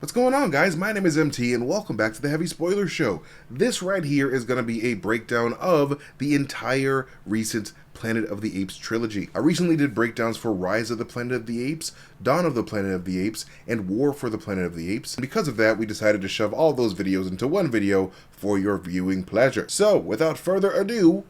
What's going on, guys? My name is MT and welcome back to the Heavy Spoiler Show. This right here is going to be a breakdown of the entire recent Planet of the Apes trilogy. I recently did breakdowns for Rise of the Planet of the Apes, Dawn of the Planet of the Apes, and War for the Planet of the Apes. And because of that, we decided to shove all those videos into one video for your viewing pleasure. So, without further ado,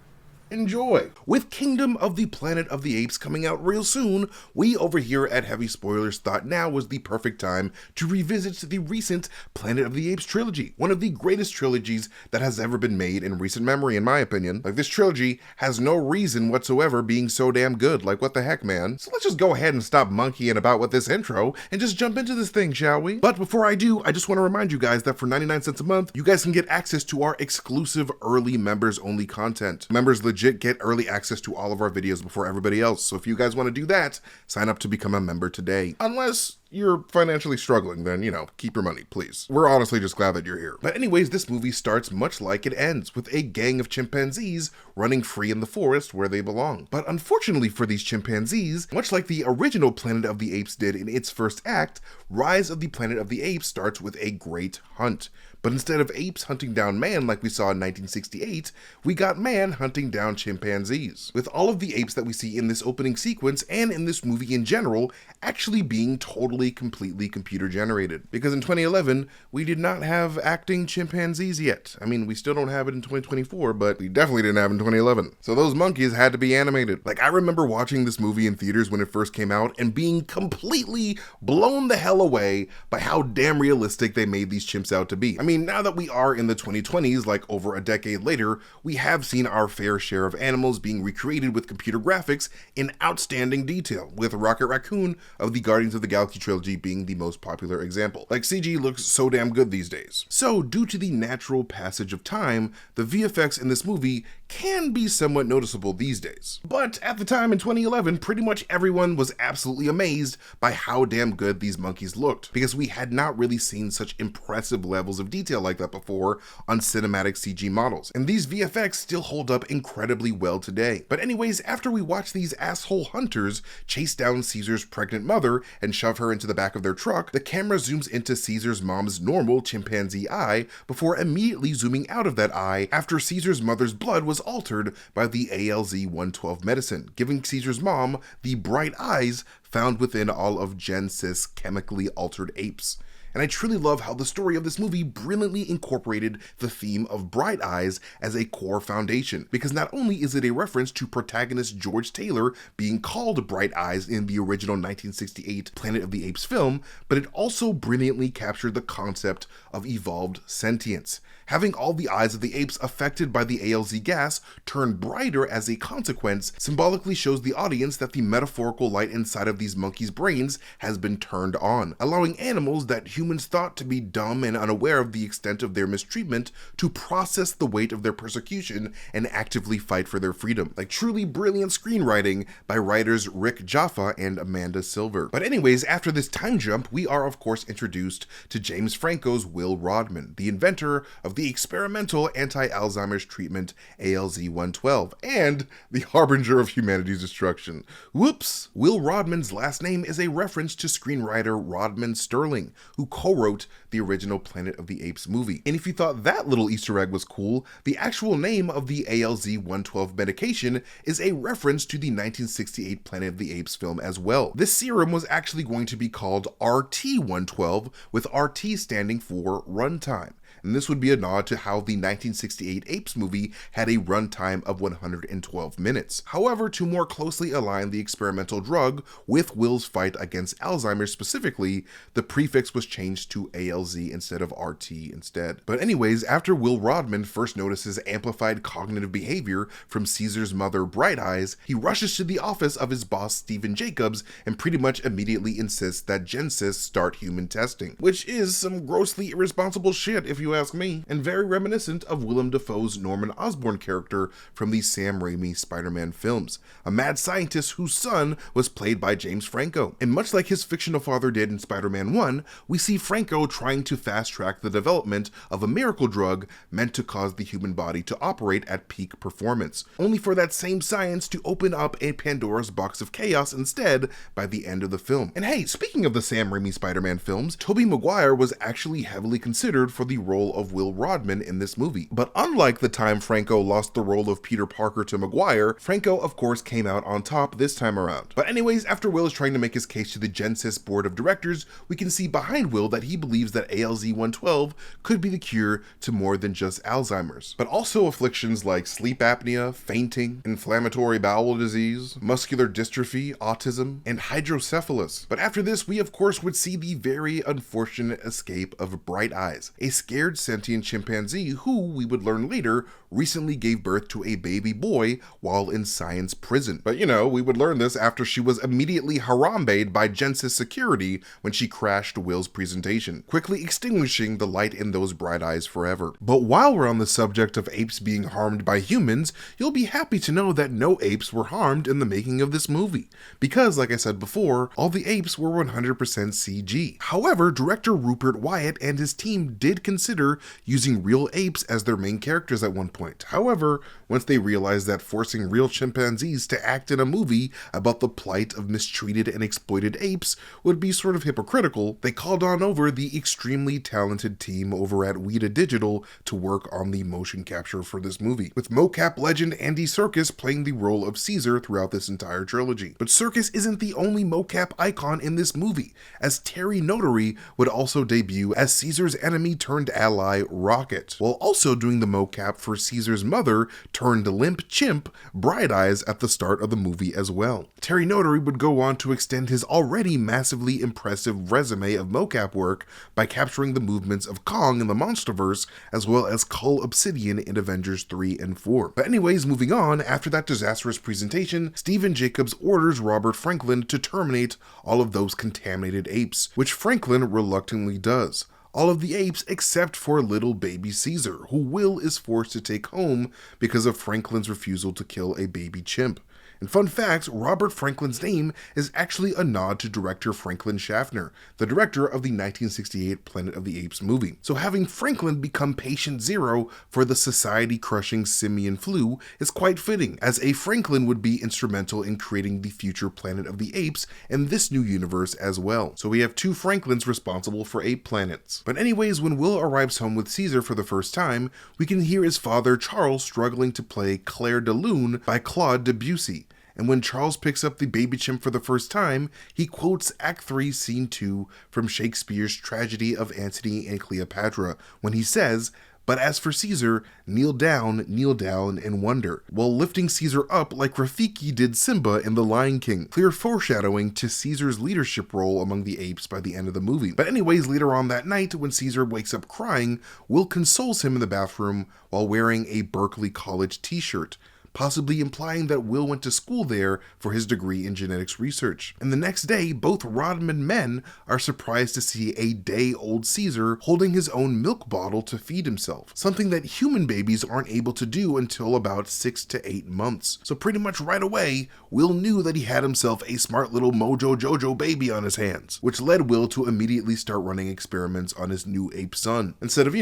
enjoy! With Kingdom of the Planet of the Apes coming out real soon, we over here at Heavy Spoilers thought now was the perfect time to revisit the recent Planet of the Apes trilogy, one of the greatest trilogies that has ever been made in recent memory, in my opinion. Like, this trilogy has no reason whatsoever being so damn good, like what the heck, man. So let's just go ahead and stop monkeying about with this intro and just jump into this thing, shall we? But before I do, I just want to remind you guys that for 99 cents a month, you guys can get access to our exclusive early members-only content. Members legit get early access to all of our videos before everybody else. So if you guys want to do that, sign up to become a member today. Unless you're financially struggling, then, you know, keep your money, please. We're honestly just glad that you're here. But anyways, this movie starts much like it ends, with a gang of chimpanzees running free in the forest where they belong. But unfortunately for these chimpanzees, much like the original Planet of the Apes did in its first act, Rise of the Planet of the Apes starts with a great hunt. But instead of apes hunting down man like we saw in 1968, we got man hunting down chimpanzees. With all of the apes that we see in this opening sequence and in this movie in general actually being totally, completely computer generated. Because in 2011, we did not have acting chimpanzees yet. I mean, we still don't have it in 2024, but we definitely didn't have it in 2011. So those monkeys had to be animated. Like, I remember watching this movie in theaters when it first came out and being completely blown the hell away by how damn realistic they made these chimps out to be. I mean, now that we are in the 2020s, like over a decade later, we have seen our fair share of animals being recreated with computer graphics in outstanding detail, with Rocket Raccoon of the Guardians of the Galaxy trilogy being the most popular example. Like, CG looks so damn good these days. So, due to the natural passage of time, the VFX in this movie can be somewhat noticeable these days. But at the time in 2011, pretty much everyone was absolutely amazed by how damn good these monkeys looked, because we had not really seen such impressive levels of detail like that before on cinematic CG models. And these VFX still hold up incredibly well today. But anyways, after we watch these asshole hunters chase down Caesar's pregnant mother and shove her into the back of their truck, the camera zooms into Caesar's mom's normal chimpanzee eye before immediately zooming out of that eye after Caesar's mother's blood was altered by the ALZ-112 medicine, giving Caesar's mom the bright eyes found within all of Gen Cis chemically altered apes. And I truly love how the story of this movie brilliantly incorporated the theme of bright eyes as a core foundation, because not only is it a reference to protagonist George Taylor being called Bright Eyes in the original 1968 Planet of the Apes film, but it also brilliantly captured the concept of evolved sentience. Having all the eyes of the apes affected by the ALZ gas turn brighter as a consequence symbolically shows the audience that the metaphorical light inside of these monkeys' brains has been turned on, allowing animals that humans thought to be dumb and unaware of the extent of their mistreatment to process the weight of their persecution and actively fight for their freedom. Like, truly brilliant screenwriting by writers Rick Jaffa and Amanda Silver. But anyways, after this time jump, we are of course introduced to James Franco's Will Rodman, the inventor of the experimental anti-Alzheimer's treatment ALZ-112, and the harbinger of humanity's destruction. Whoops! Will Rodman's last name is a reference to screenwriter Rodman Sterling, who co-wrote the original Planet of the Apes movie. And if you thought that little Easter egg was cool, the actual name of the ALZ-112 medication is a reference to the 1968 Planet of the Apes film as well. This serum was actually going to be called RT-112, with RT standing for runtime. And this would be a nod to how the 1968 Apes movie had a runtime of 112 minutes. However, to more closely align the experimental drug with Will's fight against Alzheimer's specifically, the prefix was changed to ALZ instead of RT instead. But anyways, after Will Rodman first notices amplified cognitive behavior from Caesar's mother, Bright Eyes, he rushes to the office of his boss, Stephen Jacobs, and pretty much immediately insists that Gen Cis start human testing, which is some grossly irresponsible shit if if you ask me, and very reminiscent of Willem Dafoe's Norman Osborn character from the Sam Raimi Spider-Man films, a mad scientist whose son was played by James Franco. And much like his fictional father did in Spider-Man 1, we see Franco trying to fast-track the development of a miracle drug meant to cause the human body to operate at peak performance, only for that same science to open up a Pandora's box of chaos instead by the end of the film. And hey, speaking of the Sam Raimi Spider-Man films, Tobey Maguire was actually heavily considered for the role of Will Rodman in this movie. But unlike the time Franco lost the role of Peter Parker to Maguire, Franco of course came out on top this time around. But anyways, after Will is trying to make his case to the Genesis board of directors, we can see behind Will that he believes that ALZ-112 could be the cure to more than just Alzheimer's, but also afflictions like sleep apnea, fainting, inflammatory bowel disease, muscular dystrophy, autism, and hydrocephalus. But after this, we of course would see the very unfortunate escape of Bright Eyes, a scared sentient chimpanzee who, we would learn later, recently gave birth to a baby boy while in science prison. But you know, we would learn this after she was immediately harambeed by Genesis security when she crashed Will's presentation, quickly extinguishing the light in those bright eyes forever. But while we're on the subject of apes being harmed by humans, you'll be happy to know that no apes were harmed in the making of this movie, because like I said before, all the apes were 100% CG. However, director Rupert Wyatt and his team did consider using real apes as their main characters at one point. However, once they realized that forcing real chimpanzees to act in a movie about the plight of mistreated and exploited apes would be sort of hypocritical, they called on over the extremely talented team over at Weta Digital to work on the motion capture for this movie, with mocap legend Andy Serkis playing the role of Caesar throughout this entire trilogy. But Serkis isn't the only mocap icon in this movie, as Terry Notary would also debut as Caesar's enemy turned ally Rocket, while also doing the mocap for Caesar's mother turned limp chimp Bright Eyes at the start of the movie as well. Terry Notary would go on to extend his already massively impressive resume of mocap work by capturing the movements of Kong in the Monsterverse, as well as Cull Obsidian in Avengers 3 and 4. But anyways, moving on, after that disastrous presentation, Stephen Jacobs orders Robert Franklin to terminate all of those contaminated apes, which Franklin reluctantly does. All of the apes except for little baby Caesar, who Will is forced to take home because of Franklin's refusal to kill a baby chimp. And fun fact, Robert Franklin's name is actually a nod to director Franklin Schaffner, the director of the 1968 Planet of the Apes movie. So having Franklin become patient zero for the society-crushing simian flu is quite fitting, as a Franklin would be instrumental in creating the future Planet of the Apes and this new universe as well. So we have two Franklins responsible for 8 planets. But anyways, when Will arrives home with Caesar for the first time, we can hear his father Charles struggling to play Claire de Lune by Claude Debussy. And when Charles picks up the baby chimp for the first time, he quotes Act 3, Scene 2 from Shakespeare's tragedy of Antony and Cleopatra, when he says, "But as for Caesar, kneel down and wonder," while lifting Caesar up like Rafiki did Simba in The Lion King, clear foreshadowing to Caesar's leadership role among the apes by the end of the movie. But anyways, later on that night, when Caesar wakes up crying, Will consoles him in the bathroom while wearing a Berkeley College t-shirt, possibly implying that Will went to school there for his degree in genetics research. And the next day, both Rodman men are surprised to see a day-old Caesar holding his own milk bottle to feed himself, something that human babies aren't able to do until about 6 to 8 months. So pretty much right away, Will knew that he had himself a smart little Mojo Jojo baby on his hands, which led Will to immediately start running experiments on his new ape son, instead of,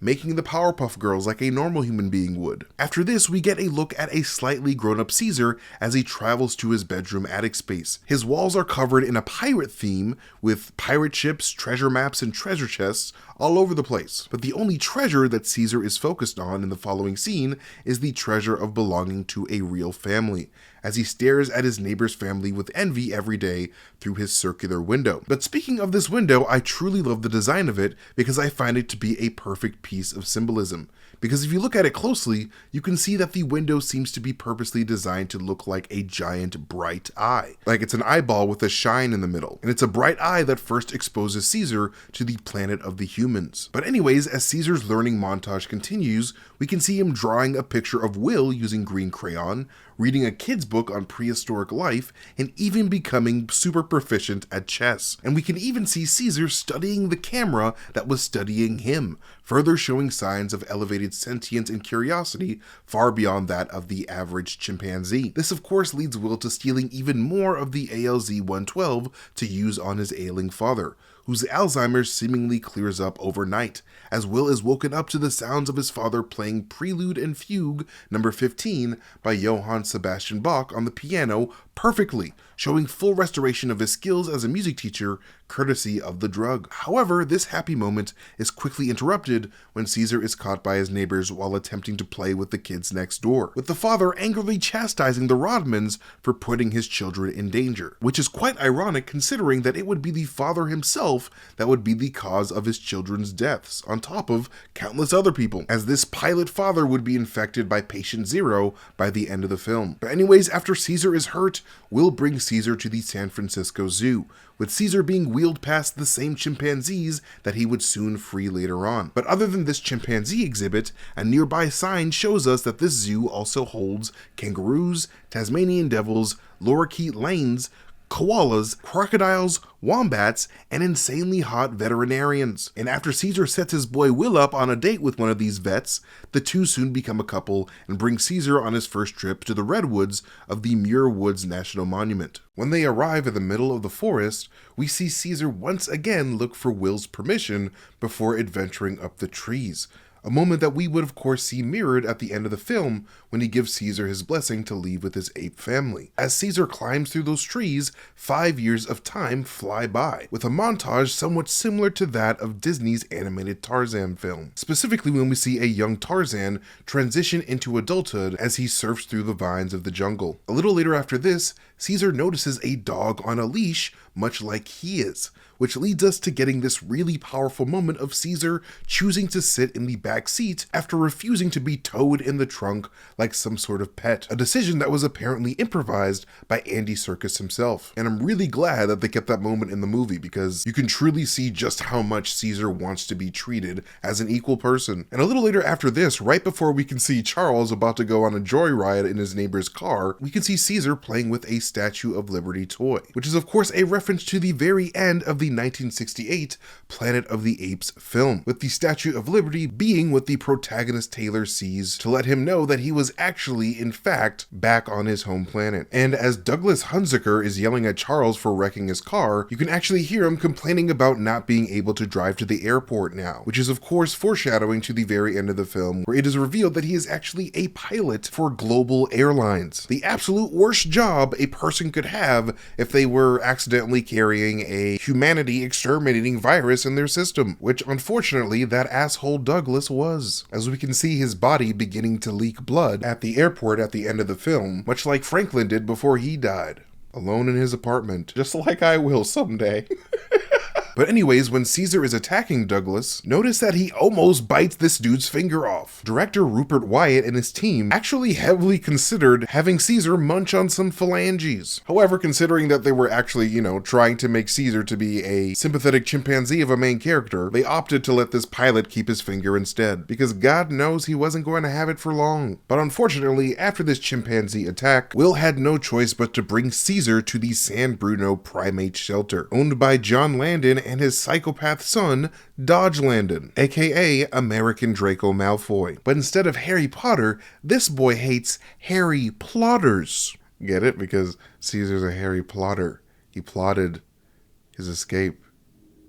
making the Powerpuff Girls like a normal human being would. After this, we get a look at a slightly grown-up Caesar as he travels to his bedroom attic space. His walls are covered in a pirate theme with pirate ships, treasure maps, and treasure chests all over the place. But the only treasure that Caesar is focused on in the following scene is the treasure of belonging to a real family, as he stares at his neighbor's family with envy every day through his circular window. But speaking of this window, I truly love the design of it because I find it to be a perfect piece of symbolism. Because if you look at it closely, you can see that the window seems to be purposely designed to look like a giant bright eye. Like it's an eyeball with a shine in the middle. And it's a bright eye that first exposes Caesar to the planet of the humans. But anyways, as Caesar's learning montage continues, we can see him drawing a picture of Will using green crayon, reading a kid's book book on prehistoric life and even becoming super proficient at chess. And we can even see Caesar studying the camera that was studying him, further showing signs of elevated sentience and curiosity far beyond that of the average chimpanzee. This of course leads Will to stealing even more of the ALZ-112 to use on his ailing father, whose Alzheimer's seemingly clears up overnight, as Will is woken up to the sounds of his father playing Prelude and Fugue No. 15 by Johann Sebastian Bach on the piano perfectly, showing full restoration of his skills as a music teacher courtesy of the drug. However, this happy moment is quickly interrupted when Caesar is caught by his neighbors while attempting to play with the kids next door, with the father angrily chastising the Rodmans for putting his children in danger, which is quite ironic considering that it would be the father himself that would be the cause of his children's deaths, on top of countless other people, as this pilot father would be infected by patient zero by the end of the film. But anyways, after Caesar is hurt, Will brings Caesar to the San Francisco Zoo, with Caesar being wheeled past the same chimpanzees that he would soon free later on. But other than this chimpanzee exhibit, a nearby sign shows us that this zoo also holds kangaroos, Tasmanian devils, lorikeet lanes, koalas, crocodiles, wombats, and insanely hot veterinarians. And after Caesar sets his boy Will up on a date with one of these vets, the two soon become a couple and bring Caesar on his first trip to the redwoods of the Muir Woods National Monument. When they arrive in the middle of the forest, we see Caesar once again look for Will's permission before adventuring up the trees, a moment that we would of course see mirrored at the end of the film when he gives Caesar his blessing to leave with his ape family. As Caesar climbs through those trees, 5 years of time fly by, with a montage somewhat similar to that of Disney's animated Tarzan film. Specifically when we see a young Tarzan transition into adulthood as he surfs through the vines of the jungle. A little later after this, Caesar notices a dog on a leash, much like he is, which leads us to getting this really powerful moment of Caesar choosing to sit in the back seat after refusing to be towed in the trunk like some sort of pet, a decision that was apparently improvised by Andy Serkis himself. And I'm really glad that they kept that moment in the movie because you can truly see just how much Caesar wants to be treated as an equal person. And a little later after this, right before we can see Charles about to go on a joyride in his neighbor's car, we can see Caesar playing with a Statue of Liberty toy, which is of course a reference to the very end of the 1968 Planet of the Apes film, with the Statue of Liberty being what the protagonist Taylor sees to let him know that he was actually, in fact, back on his home planet. And as Douglas Hunziker is yelling at Charles for wrecking his car, you can actually hear him complaining about not being able to drive to the airport now, which is of course foreshadowing to the very end of the film, where it is revealed that he is actually a pilot for Global Airlines, the absolute worst job a person could have if they were accidentally carrying a humanity exterminating virus in their system, which unfortunately that asshole Douglas was, as we can see his body beginning to leak blood at the airport at the end of the film, much like Franklin did before he died, alone in his apartment, just like I will someday. But anyways, when Caesar is attacking Douglas, notice that he almost bites this dude's finger off. Director Rupert Wyatt and his team actually heavily considered having Caesar munch on some phalanges. However, considering that they were actually, trying to make Caesar to be a sympathetic chimpanzee of a main character, they opted to let this pilot keep his finger instead, because God knows he wasn't going to have it for long. But unfortunately, after this chimpanzee attack, Will had no choice but to bring Caesar to the San Bruno Primate Shelter, owned by John Landon and his psychopath son, Dodge Landon, aka American Draco Malfoy. But instead of Harry Potter, this boy hates Harry Plotters. Get it? Because Caesar's a Harry Plotter. He plotted his escape.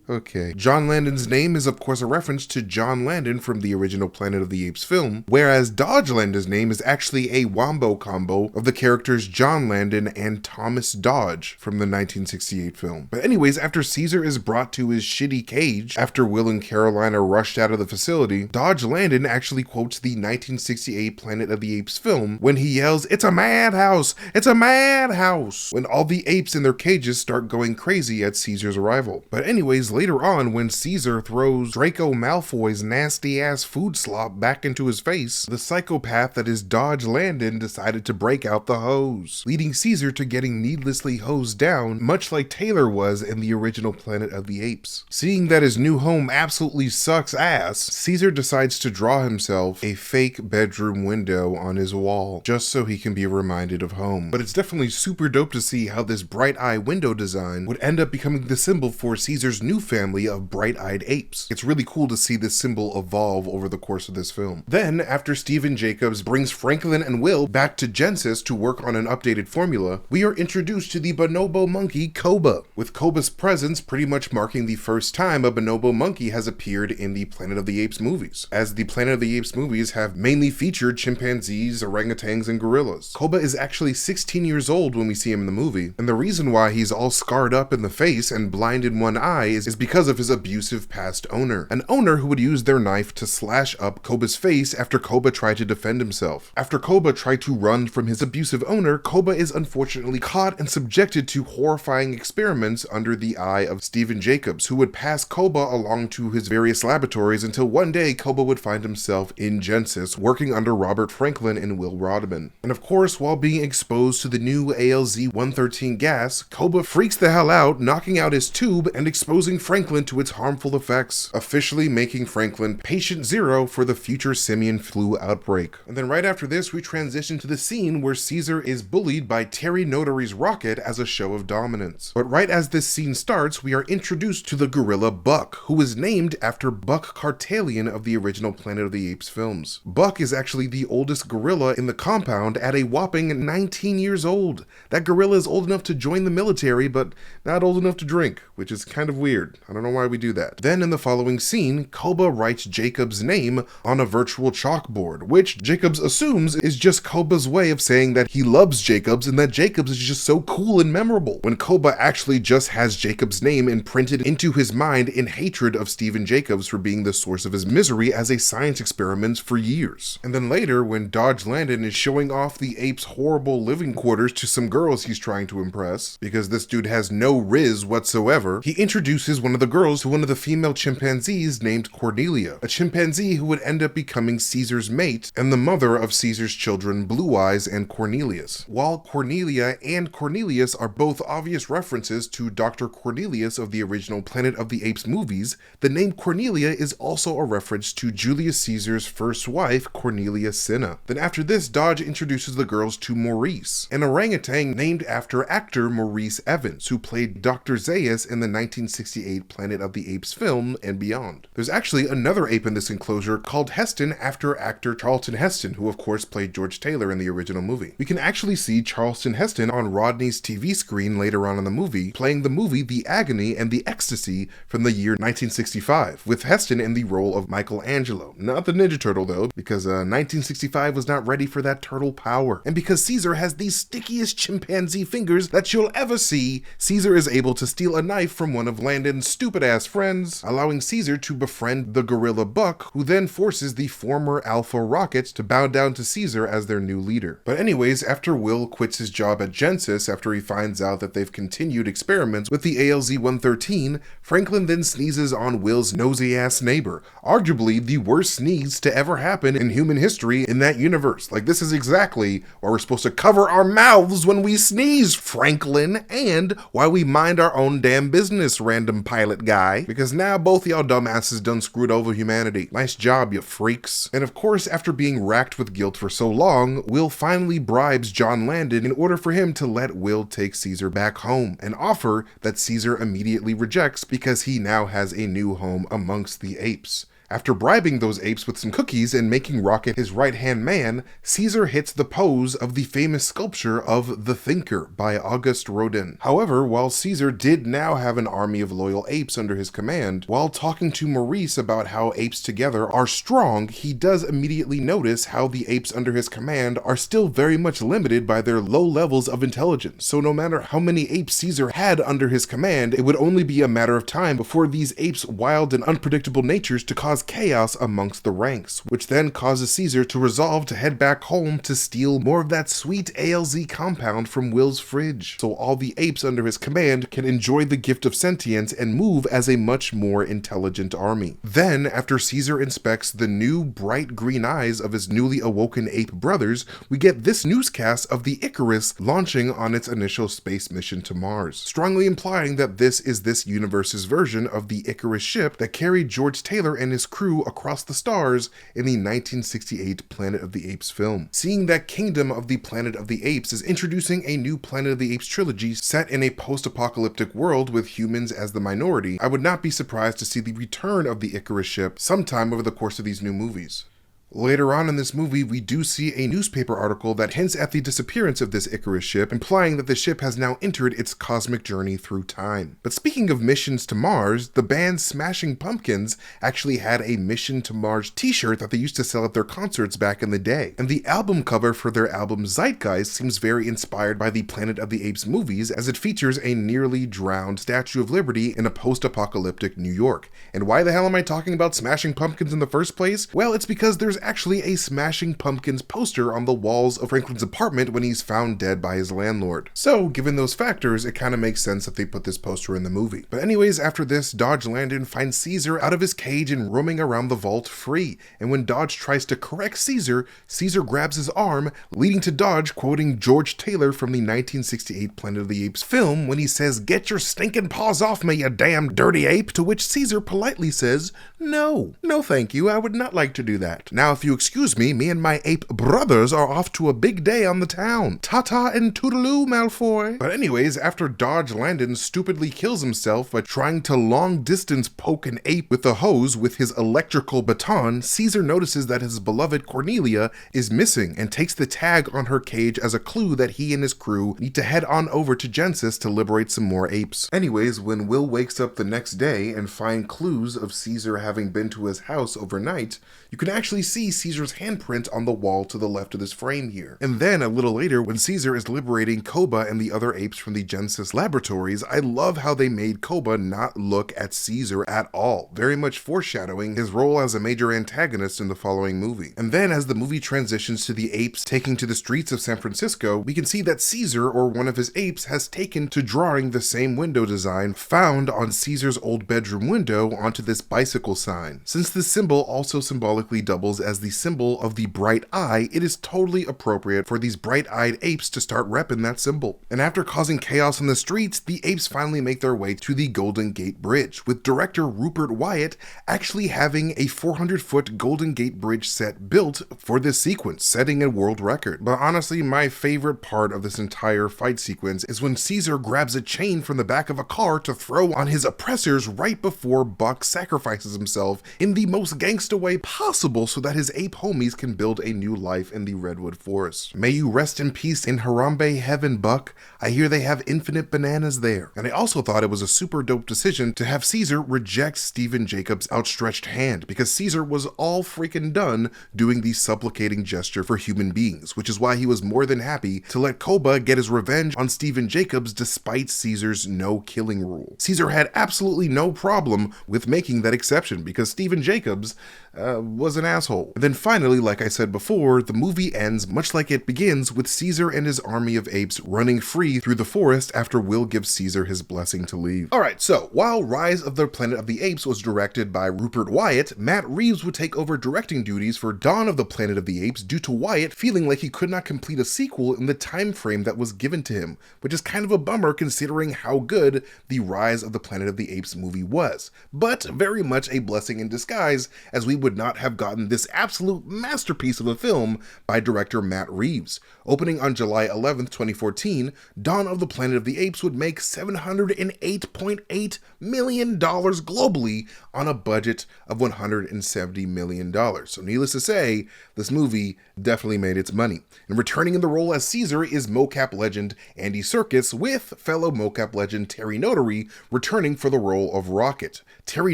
Okay. John Landon's name is of course a reference to John Landon from the original Planet of the Apes film, whereas Dodge Landon's name is actually a wombo combo of the characters John Landon and Thomas Dodge from the 1968 film. But anyways, after Caesar is brought to his shitty cage, after Will and Caroline are rushed out of the facility, Dodge Landon actually quotes the 1968 Planet of the Apes film when he yells, "It's a madhouse! It's a madhouse!" when all the apes in their cages start going crazy at Caesar's arrival. But anyways, later on, when Caesar throws Draco Malfoy's nasty-ass food slop back into his face, the psychopath that is Dodge Landon decided to break out the hose, leading Caesar to getting needlessly hosed down, much like Taylor was in the original Planet of the Apes. Seeing that his new home absolutely sucks ass, Caesar decides to draw himself a fake bedroom window on his wall, just so he can be reminded of home. But it's definitely super dope to see how this bright eye window design would end up becoming the symbol for Caesar's new family of bright-eyed apes. It's really cool to see this symbol evolve over the course of this film. Then, after Stephen Jacobs brings Franklin and Will back to Genesis to work on an updated formula, we are introduced to the bonobo monkey Koba, with Koba's presence pretty much marking the first time a bonobo monkey has appeared in the Planet of the Apes movies, as the Planet of the Apes movies have mainly featured chimpanzees, orangutans, and gorillas. Koba is actually 16 years old when we see him in the movie, and the reason why he's all scarred up in the face and blind in one eye is because of his abusive past owner, an owner who would use their knife to slash up Koba's face after Koba tried to defend himself. After Koba tried to run from his abusive owner, Koba is unfortunately caught and subjected to horrifying experiments under the eye of Stephen Jacobs, who would pass Koba along to his various laboratories until one day Koba would find himself in Genesis, working under Robert Franklin and Will Rodman. And of course, while being exposed to the new ALZ-113 gas, Koba freaks the hell out, knocking out his tube and exposing Franklin to its harmful effects, officially making Franklin patient zero for the future simian flu outbreak. And then right after this, we transition to the scene where Caesar is bullied by Terry Notary's rocket as a show of dominance. But right as this scene starts, we are introduced to the gorilla Buck, who is named after Buck Kartalian of the original Planet of the Apes films. Buck is actually the oldest gorilla in the compound at a whopping 19 years old. That gorilla is old enough to join the military, but not old enough to drink, which is kind of weird. I don't know why we do that. Then in the following scene, Koba writes Jacob's name on a virtual chalkboard, which Jacobs assumes is just Koba's way of saying that he loves Jacobs and that Jacobs is just so cool and memorable, when Koba actually just has Jacob's name imprinted into his mind in hatred of Stephen Jacobs for being the source of his misery as a science experiment for years. And then later, when Dodge Landon is showing off the ape's horrible living quarters to some girls he's trying to impress, because this dude has no riz whatsoever, he introduces one of the girls to one of the female chimpanzees named Cornelia, a chimpanzee who would end up becoming Caesar's mate and the mother of Caesar's children Blue Eyes and Cornelius. While Cornelia and Cornelius are both obvious references to Dr. Cornelius of the original Planet of the Apes movies, the name Cornelia is also a reference to Julius Caesar's first wife, Cornelia Cinna. Then after this, Dodge introduces the girls to Maurice, an orangutan named after actor Maurice Evans, who played Dr. Zaius in the 1968 Planet of the Apes film and beyond. There's actually another ape in this enclosure called Heston after actor Charlton Heston, who of course played George Taylor in the original movie. We can actually see Charlton Heston on Rodney's TV screen later on in the movie, playing the movie The Agony and the Ecstasy from the year 1965, with Heston in the role of Michelangelo. Not the Ninja Turtle though, because 1965 was not ready for that turtle power. And because Caesar has the stickiest chimpanzee fingers that you'll ever see, Caesar is able to steal a knife from one of Landon's stupid-ass friends, allowing Caesar to befriend the gorilla Buck, who then forces the former Alpha Rocket to bow down to Caesar as their new leader. But anyways, after Will quits his job at Genesis after he finds out that they've continued experiments with the ALZ-113, Franklin then sneezes on Will's nosy-ass neighbor, arguably the worst sneeze to ever happen in human history in that universe. Like, this is exactly why we're supposed to cover our mouths when we sneeze, Franklin, and why we mind our own damn business, random pilot guy, because now both y'all dumbasses done screwed over humanity. Nice job, you freaks. And of course, after being racked with guilt for so long, Will finally bribes John Landon in order for him to let Will take Caesar back home, an offer that Caesar immediately rejects because he now has a new home amongst the apes. After bribing those apes with some cookies and making Rocket his right-hand man, Caesar hits the pose of the famous sculpture of The Thinker by Auguste Rodin. However, while Caesar did now have an army of loyal apes under his command, while talking to Maurice about how apes together are strong, he does immediately notice how the apes under his command are still very much limited by their low levels of intelligence. So no matter how many apes Caesar had under his command, it would only be a matter of time before these apes' wild and unpredictable natures to cause cause chaos amongst the ranks, which then causes Caesar to resolve to head back home to steal more of that sweet ALZ compound from Will's fridge, so all the apes under his command can enjoy the gift of sentience and move as a much more intelligent army. Then, after Caesar inspects the new bright green eyes of his newly awoken ape brothers, we get this newscast of the Icarus launching on its initial space mission to Mars, strongly implying that this is this universe's version of the Icarus ship that carried George Taylor and his crew across the stars in the 1968 Planet of the Apes film. Seeing that Kingdom of the Planet of the Apes is introducing a new Planet of the Apes trilogy set in a post-apocalyptic world with humans as the minority, I would not be surprised to see the return of the Icarus ship sometime over the course of these new movies. Later on in this movie, we do see a newspaper article that hints at the disappearance of this Icarus ship, implying that the ship has now entered its cosmic journey through time. But speaking of missions to Mars, the band Smashing Pumpkins actually had a Mission to Mars t-shirt that they used to sell at their concerts back in the day. And the album cover for their album Zeitgeist seems very inspired by the Planet of the Apes movies, as it features a nearly drowned Statue of Liberty in a post-apocalyptic New York. And why the hell am I talking about Smashing Pumpkins in the first place? Well, it's because there's actually a Smashing Pumpkins poster on the walls of Franklin's apartment when he's found dead by his landlord. So, given those factors, it kind of makes sense that they put this poster in the movie. But anyways, after this, Dodge Landon finds Caesar out of his cage and roaming around the vault free. And when Dodge tries to correct Caesar, Caesar grabs his arm, leading to Dodge quoting George Taylor from the 1968 Planet of the Apes film when he says, "Get your stinking paws off me, you damn dirty ape," to which Caesar politely says, "No, thank you, I would not like to do that. Now, if you excuse me and my ape brothers are off to a big day on the town. Ta-ta and toodaloo, Malfoy." But anyways, after Dodge Landon stupidly kills himself by trying to long-distance poke an ape with a hose with his electrical baton, Caesar notices that his beloved Cornelia is missing and takes the tag on her cage as a clue that he and his crew need to head on over to Genesis to liberate some more apes. Anyways, when Will wakes up the next day and finds clues of Caesar having been to his house overnight, you can actually see Caesar's handprint on the wall to the left of this frame here. And then a little later, when Caesar is liberating Koba and the other apes from the Genesis laboratories, I love how they made Koba not look at Caesar at all, very much foreshadowing his role as a major antagonist in the following movie. And then as the movie transitions to the apes taking to the streets of San Francisco, we can see that Caesar, or one of his apes, has taken to drawing the same window design found on Caesar's old bedroom window onto this bicycle sign. Since this symbol also symbolically doubles as the symbol of the bright eye, it is totally appropriate for these bright-eyed apes to start repping that symbol. And after causing chaos in the streets, the apes finally make their way to the Golden Gate Bridge, with director Rupert Wyatt actually having a 400-foot Golden Gate Bridge set built for this sequence, setting a world record. But honestly, my favorite part of this entire fight sequence is when Caesar grabs a chain from the back of a car to throw on his oppressors right before Buck sacrifices himself in the most gangsta way possible so that his ape homies can build a new life in the Redwood Forest. May you rest in peace in Harambe heaven, Buck. I hear they have infinite bananas there. And I also thought it was a super dope decision to have Caesar reject Stephen Jacobs' outstretched hand, because Caesar was all freaking done doing the supplicating gesture for human beings, which is why he was more than happy to let Koba get his revenge on Stephen Jacobs despite Caesar's no-killing rule. Caesar had absolutely no problem with making that exception, because Stephen Jacobs was an asshole. And then finally, like I said before, the movie ends much like it begins, with Caesar and his army of apes running free through the forest after Will gives Caesar his blessing to leave. Alright, so while Rise of the Planet of the Apes was directed by Rupert Wyatt, Matt Reeves would take over directing duties for Dawn of the Planet of the Apes due to Wyatt feeling like he could not complete a sequel in the time frame that was given to him, which is kind of a bummer considering how good the Rise of the Planet of the Apes movie was, but very much a blessing in disguise, as we would not have gotten this absolute masterpiece of a film by director Matt Reeves. Opening on July 11th, 2014, Dawn of the Planet of the Apes would make $708.8 million globally on a budget of $170 million. So needless to say, this movie definitely made its money. And returning in the role as Caesar is mocap legend Andy Serkis, with fellow mocap legend Terry Notary returning for the role of Rocket. Terry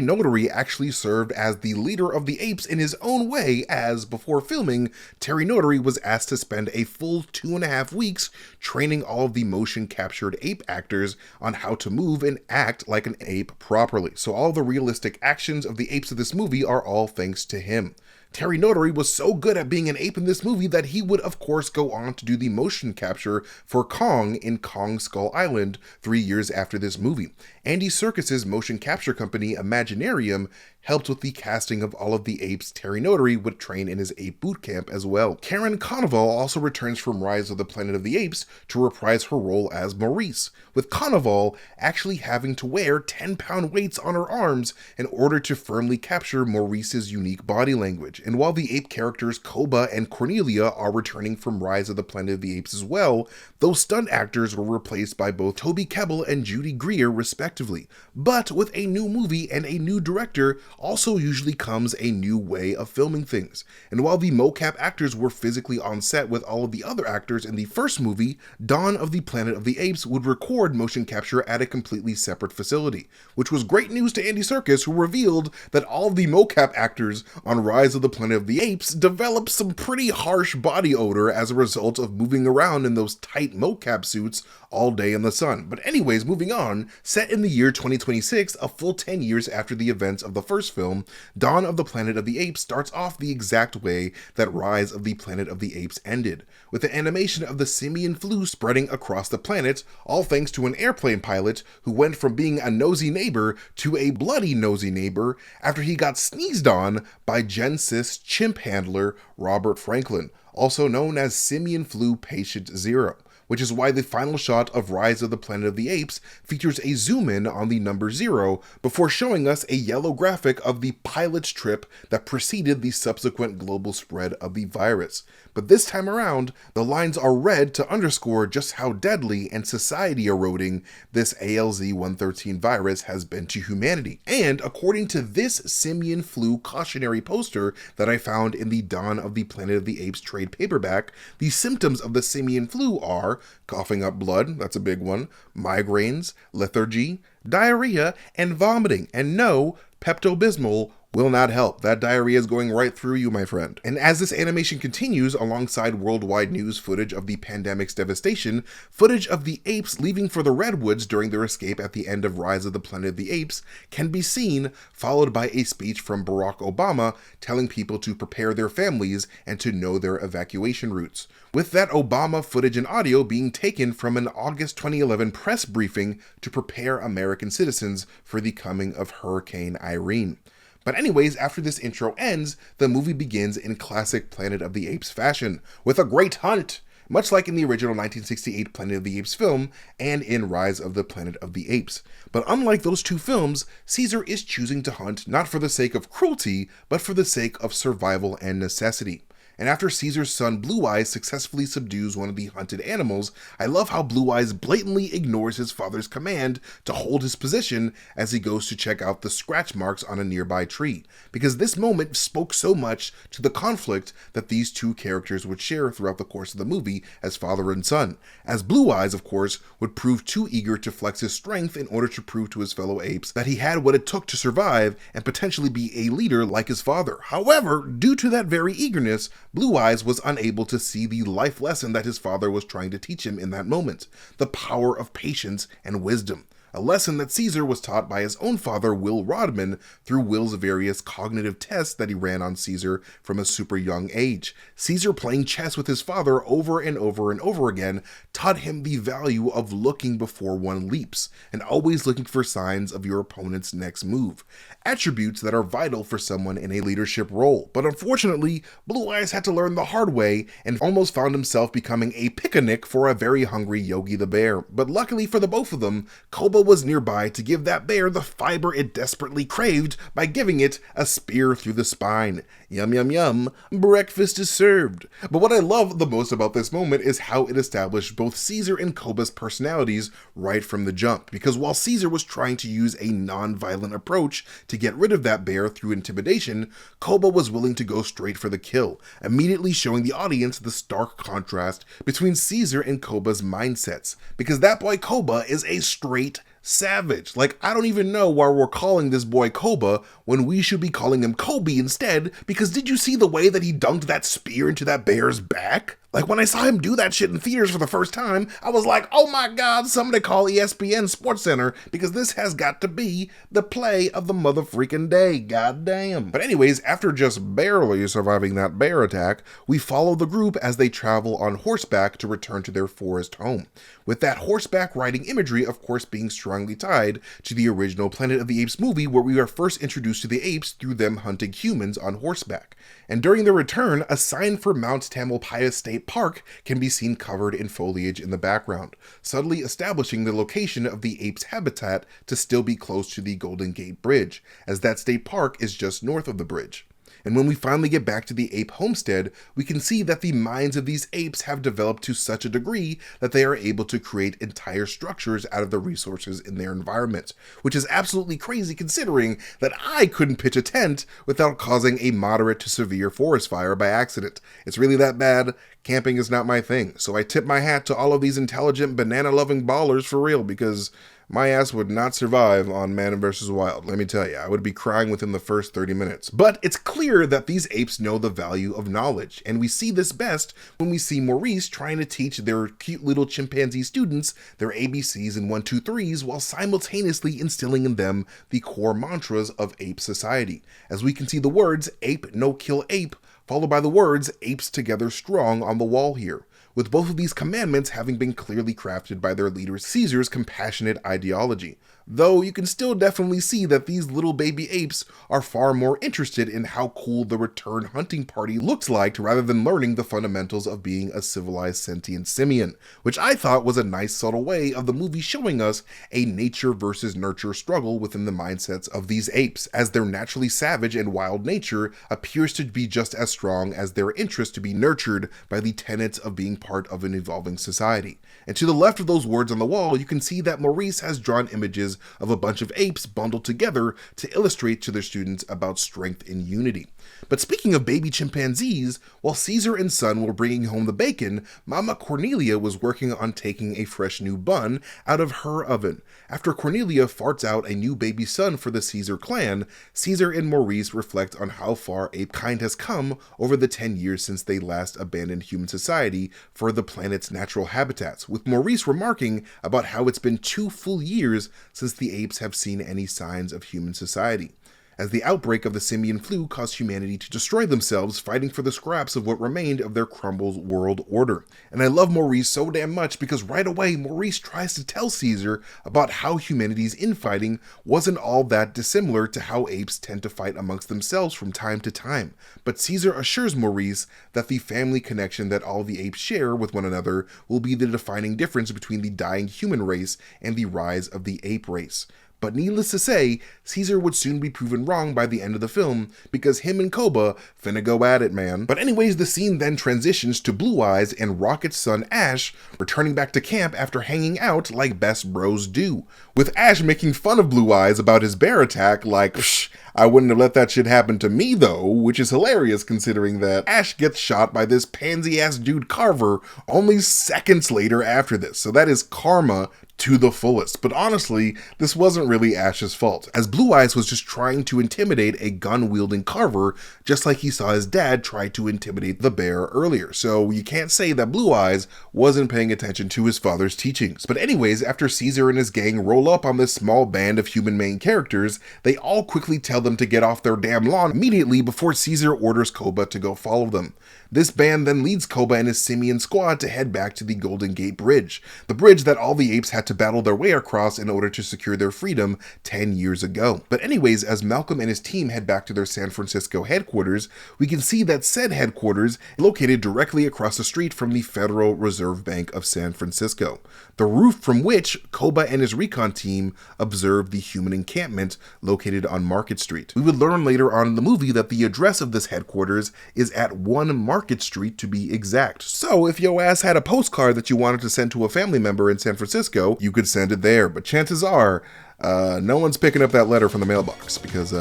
Notary actually served as the leader of the apes in his own way way, as before filming, Terry Notary was asked to spend a full 2.5 weeks training all of the motion captured ape actors on how to move and act like an ape properly. So all the realistic actions of the apes of this movie are all thanks to him. Terry Notary was so good at being an ape in this movie that he would of course go on to do the motion capture for Kong in Kong Skull Island 3 years after this movie. Andy Serkis' motion capture company Imaginarium helped with the casting of all of the apes Terry Notary would train in his ape boot camp as well. Karen Konoval also returns from Rise of the Planet of the Apes to reprise her role as Maurice, with Konoval actually having to wear 10-pound weights on her arms in order to firmly capture Maurice's unique body language. And while the ape characters Koba and Cornelia are returning from Rise of the Planet of the Apes as well, those stunt actors were replaced by both Toby Kebbell and Judy Greer respectively. But with a new movie and a new director also usually comes a new way of filming things. And while the mocap actors were physically on set with all of the other actors in the first movie, Dawn of the Planet of the Apes would record motion capture at a completely separate facility, which was great news to Andy Serkis, who revealed that all of the mocap actors on Rise of the Planet of the Apes developed some pretty harsh body odor as a result of moving around in those tight mocap suits all day in the sun. But anyways, moving on, set in the year 2026, a full 10 years after the events of the first film, Dawn of the Planet of the Apes starts off the exact way that Rise of the Planet of the Apes ended, with the animation of the simian flu spreading across the planet, all thanks to an airplane pilot who went from being a nosy neighbor to a bloody nosy neighbor after he got sneezed on by Genesis chimp handler Robert Franklin, also known as Simian Flu Patient Zero, which is why the final shot of Rise of the Planet of the Apes features a zoom in on the number 0 before showing us a yellow graphic of the pilot's trip that preceded the subsequent global spread of the virus. But this time around, the lines are red to underscore just how deadly and society eroding this ALZ-113 virus has been to humanity. And according to this simian flu cautionary poster that I found in the Dawn of the Planet of the Apes trade paperback, the symptoms of the simian flu are coughing up blood, that's a big one, migraines, lethargy, diarrhea, and vomiting. And no, Pepto-Bismol will not help. That diarrhea is going right through you, my friend. And as this animation continues, alongside worldwide news footage of the pandemic's devastation, footage of the apes leaving for the redwoods during their escape at the end of Rise of the Planet of the Apes can be seen, followed by a speech from Barack Obama telling people to prepare their families and to know their evacuation routes, with that Obama footage and audio being taken from an August 2011 press briefing to prepare American citizens for the coming of Hurricane Irene. But anyways, after this intro ends, the movie begins in classic Planet of the Apes fashion, with a great hunt, much like in the original 1968 Planet of the Apes film and in Rise of the Planet of the Apes. But unlike those two films, Caesar is choosing to hunt not for the sake of cruelty, but for the sake of survival and necessity. And after Caesar's son Blue Eyes successfully subdues one of the hunted animals, I love how Blue Eyes blatantly ignores his father's command to hold his position as he goes to check out the scratch marks on a nearby tree, because this moment spoke so much to the conflict that these two characters would share throughout the course of the movie as father and son, as Blue Eyes, of course, would prove too eager to flex his strength in order to prove to his fellow apes that he had what it took to survive and potentially be a leader like his father. However, due to that very eagerness, Blue Eyes was unable to see the life lesson that his father was trying to teach him in that moment, the power of patience and wisdom. A lesson that Caesar was taught by his own father, Will Rodman, through Will's various cognitive tests that he ran on Caesar from a super young age. Caesar playing chess with his father over and over and over again taught him the value of looking before one leaps, and always looking for signs of your opponent's next move. Attributes that are vital for someone in a leadership role. But unfortunately, Blue Eyes had to learn the hard way and almost found himself becoming a picnic for a very hungry Yogi the Bear. But luckily for the both of them, Koba was nearby to give that bear the fiber it desperately craved by giving it a spear through the spine. Yum yum yum, breakfast is served. But what I love the most about this moment is how it established both Caesar and Koba's personalities right from the jump, because while Caesar was trying to use a non-violent approach to get rid of that bear through intimidation, Koba was willing to go straight for the kill, immediately showing the audience the stark contrast between Caesar and Koba's mindsets, because that boy Koba is a straight savage. Like, I don't even know why we're calling this boy Koba when we should be calling him Kobe instead, because did you see the way that he dunked that spear into that bear's back? Like, when I saw him do that shit in theaters for the first time, I was like, oh my god, somebody call ESPN Sports Center, because this has got to be the play of the motherfreaking day, goddamn. But anyways, after just barely surviving that bear attack, we follow the group as they travel on horseback to return to their forest home, with that horseback riding imagery of course being strongly tied to the original Planet of the Apes movie, where we are first introduced to the apes through them hunting humans on horseback. And during their return, a sign for Mount Tamalpais State Park can be seen covered in foliage in the background, subtly establishing the location of the ape's habitat to still be close to the Golden Gate Bridge, as that state park is just north of the bridge. And when we finally get back to the ape homestead, we can see that the minds of these apes have developed to such a degree that they are able to create entire structures out of the resources in their environment, which is absolutely crazy considering that I couldn't pitch a tent without causing a moderate to severe forest fire by accident. It's really that bad. Camping is not my thing, so I tip my hat to all of these intelligent banana-loving ballers for real, because my ass would not survive on Man vs. Wild, let me tell you. I would be crying within the first 30 minutes. But it's clear that these apes know the value of knowledge, and we see this best when we see Maurice trying to teach their cute little chimpanzee students their ABCs and 1, 2, 3s while simultaneously instilling in them the core mantras of ape society, as we can see the words "ape no kill ape" followed by the words "apes together strong" on the wall here, with both of these commandments having been clearly crafted by their leader Caesar's compassionate ideology. Though you can still definitely see that these little baby apes are far more interested in how cool the return hunting party looks like rather than learning the fundamentals of being a civilized sentient simian, which I thought was a nice subtle way of the movie showing us a nature versus nurture struggle within the mindsets of these apes, as their naturally savage and wild nature appears to be just as strong as their interest to be nurtured by the tenets of being part of an evolving society. And to the left of those words on the wall, you can see that Maurice has drawn images of a bunch of apes bundled together to illustrate to their students about strength and unity. But speaking of baby chimpanzees, while Caesar and son were bringing home the bacon, Mama Cornelia was working on taking a fresh new bun out of her oven. After Cornelia farts out a new baby son for the Caesar clan, Caesar and Maurice reflect on how far ape kind has come over the 10 years since they last abandoned human society for the planet's natural habitats, with Maurice remarking about how it's been 2 full years since the apes have seen any signs of human society, as the outbreak of the simian flu caused humanity to destroy themselves fighting for the scraps of what remained of their crumbled world order. And I love Maurice so damn much because right away Maurice tries to tell Caesar about how humanity's infighting wasn't all that dissimilar to how apes tend to fight amongst themselves from time to time. But Caesar assures Maurice that the family connection that all the apes share with one another will be the defining difference between the dying human race and the rise of the ape race. But needless to say, Caesar would soon be proven wrong by the end of the film, because him and Koba finna go at it, man. But anyways, the scene then transitions to Blue Eyes and Rocket's son Ash returning back to camp after hanging out like best bros do, with Ash making fun of Blue Eyes about his bear attack like, psh, I wouldn't have let that shit happen to me though, which is hilarious considering that Ash gets shot by this pansy-ass dude Carver only seconds later after this, so that is karma to the fullest. But honestly, this wasn't really Ash's fault, as Blue Eyes was just trying to intimidate a gun-wielding Carver, just like he saw his dad try to intimidate the bear earlier. So you can't say that Blue Eyes wasn't paying attention to his father's teachings. But anyways, after Caesar and his gang roll up on this small band of human main characters, they all quickly tell them to get off their damn lawn immediately before Caesar orders Koba to go follow them. This band then leads Koba and his simian squad to head back to the Golden Gate Bridge, the bridge that all the apes had to battle their way across in order to secure their freedom 10 years ago. But anyways, as Malcolm and his team head back to their San Francisco headquarters, we can see that said headquarters is located directly across the street from the Federal Reserve Bank of San Francisco, the roof from which Koba and his recon team observed the human encampment located on Market Street. We would learn later on in the movie that the address of this headquarters is at 1 Market Street to be exact. So if yo ass had a postcard that you wanted to send to a family member in San Francisco, know, you could send it there. But chances are, no one's picking up that letter from the mailbox because,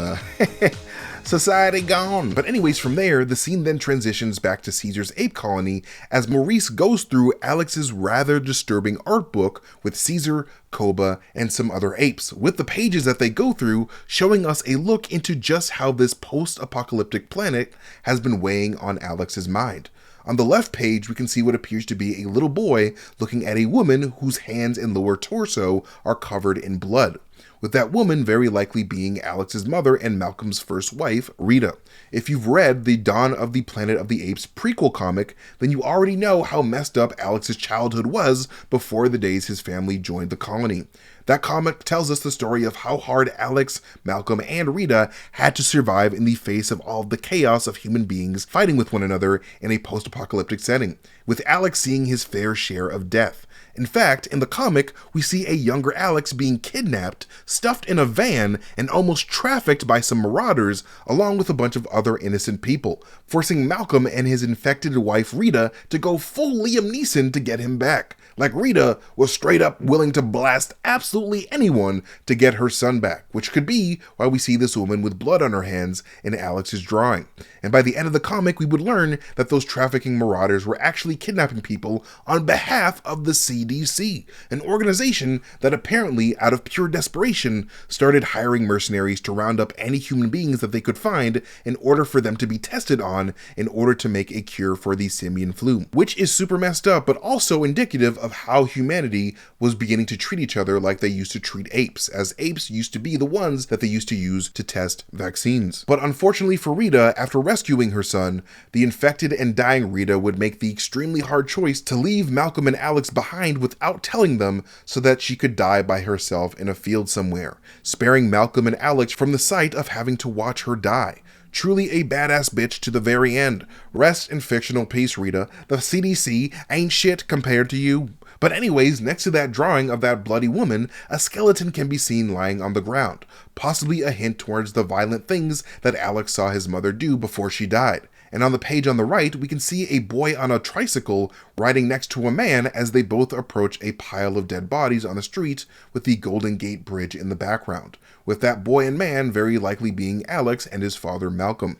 society gone. But anyways, from there, the scene then transitions back to Caesar's ape colony as Maurice goes through Alex's rather disturbing art book with Caesar, Koba, and some other apes, with the pages that they go through showing us a look into just how this post-apocalyptic planet has been weighing on Alex's mind. On the left page, we can see what appears to be a little boy looking at a woman whose hands and lower torso are covered in blood, with that woman very likely being Alex's mother and Malcolm's first wife, Rita. If you've read the Dawn of the Planet of the Apes prequel comic, then you already know how messed up Alex's childhood was before the days his family joined the colony. That comic tells us the story of how hard Alex, Malcolm, and Rita had to survive in the face of all the chaos of human beings fighting with one another in a post-apocalyptic setting, with Alex seeing his fair share of death. In fact, in the comic, we see a younger Alex being kidnapped, stuffed in a van, and almost trafficked by some marauders, along with a bunch of other innocent people, forcing Malcolm and his infected wife Rita to go full Liam Neeson to get him back. Like Rita was straight up willing to blast absolutely anyone to get her son back, which could be why we see this woman with blood on her hands in Alex's drawing. And by the end of the comic, we would learn that those trafficking marauders were actually kidnapping people on behalf of the CDC, an organization that apparently, out of pure desperation, started hiring mercenaries to round up any human beings that they could find in order for them to be tested on in order to make a cure for the simian flu, which is super messed up, but also indicative of how humanity was beginning to treat each other like they used to treat apes, as apes used to be the ones that they used to use to test vaccines. But unfortunately for Rita, after rescuing her son, the infected and dying Rita would make the extremely hard choice to leave Malcolm and Alex behind without telling them so that she could die by herself in a field somewhere, sparing Malcolm and Alex from the sight of having to watch her die. Truly a badass bitch to the very end. Rest in fictional peace, Rita. The CDC ain't shit compared to you. But anyways, next to that drawing of that bloody woman, a skeleton can be seen lying on the ground, possibly a hint towards the violent things that Alex saw his mother do before she died. And on the page on the right, we can see a boy on a tricycle riding next to a man as they both approach a pile of dead bodies on the street with the Golden Gate Bridge in the background, with that boy and man very likely being Alex and his father Malcolm.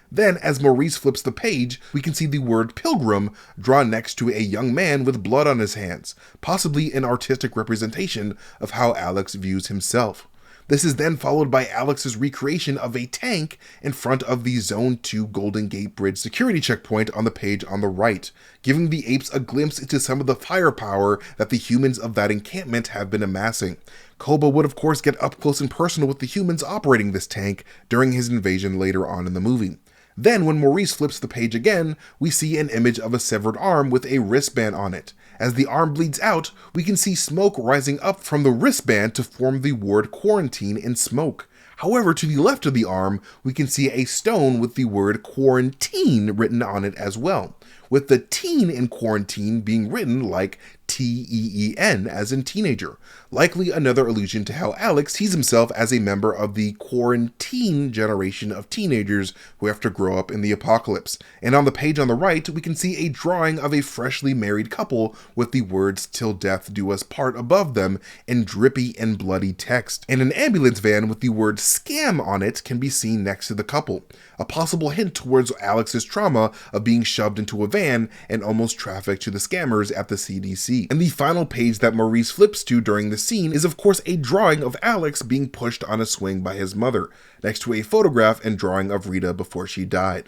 Then, as Maurice flips the page, we can see the word pilgrim drawn next to a young man with blood on his hands, possibly an artistic representation of how Alex views himself. This is then followed by Alex's recreation of a tank in front of the Zone 2 Golden Gate Bridge security checkpoint on the page on the right, giving the apes a glimpse into some of the firepower that the humans of that encampment have been amassing. Koba would of course get up close and personal with the humans operating this tank during his invasion later on in the movie. Then, when Maurice flips the page again, we see an image of a severed arm with a wristband on it. As the arm bleeds out, we can see smoke rising up from the wristband to form the word quarantine in smoke. However, to the left of the arm, we can see a stone with the word quarantine written on it as well, with the teen in quarantine being written like T-E-E-N, as in teenager. Likely another allusion to how Alex sees himself as a member of the quarantine generation of teenagers who have to grow up in the apocalypse. And on the page on the right, we can see a drawing of a freshly married couple with the words "Till death do us part" above them in drippy and bloody text. And an ambulance van with the word "scam" on it can be seen next to the couple, a possible hint towards Alex's trauma of being shoved into a van and almost trafficked to the scammers at the CDC. And the final page that Maurice flips to during the scene is of course a drawing of Alex being pushed on a swing by his mother, next to a photograph and drawing of Rita before she died.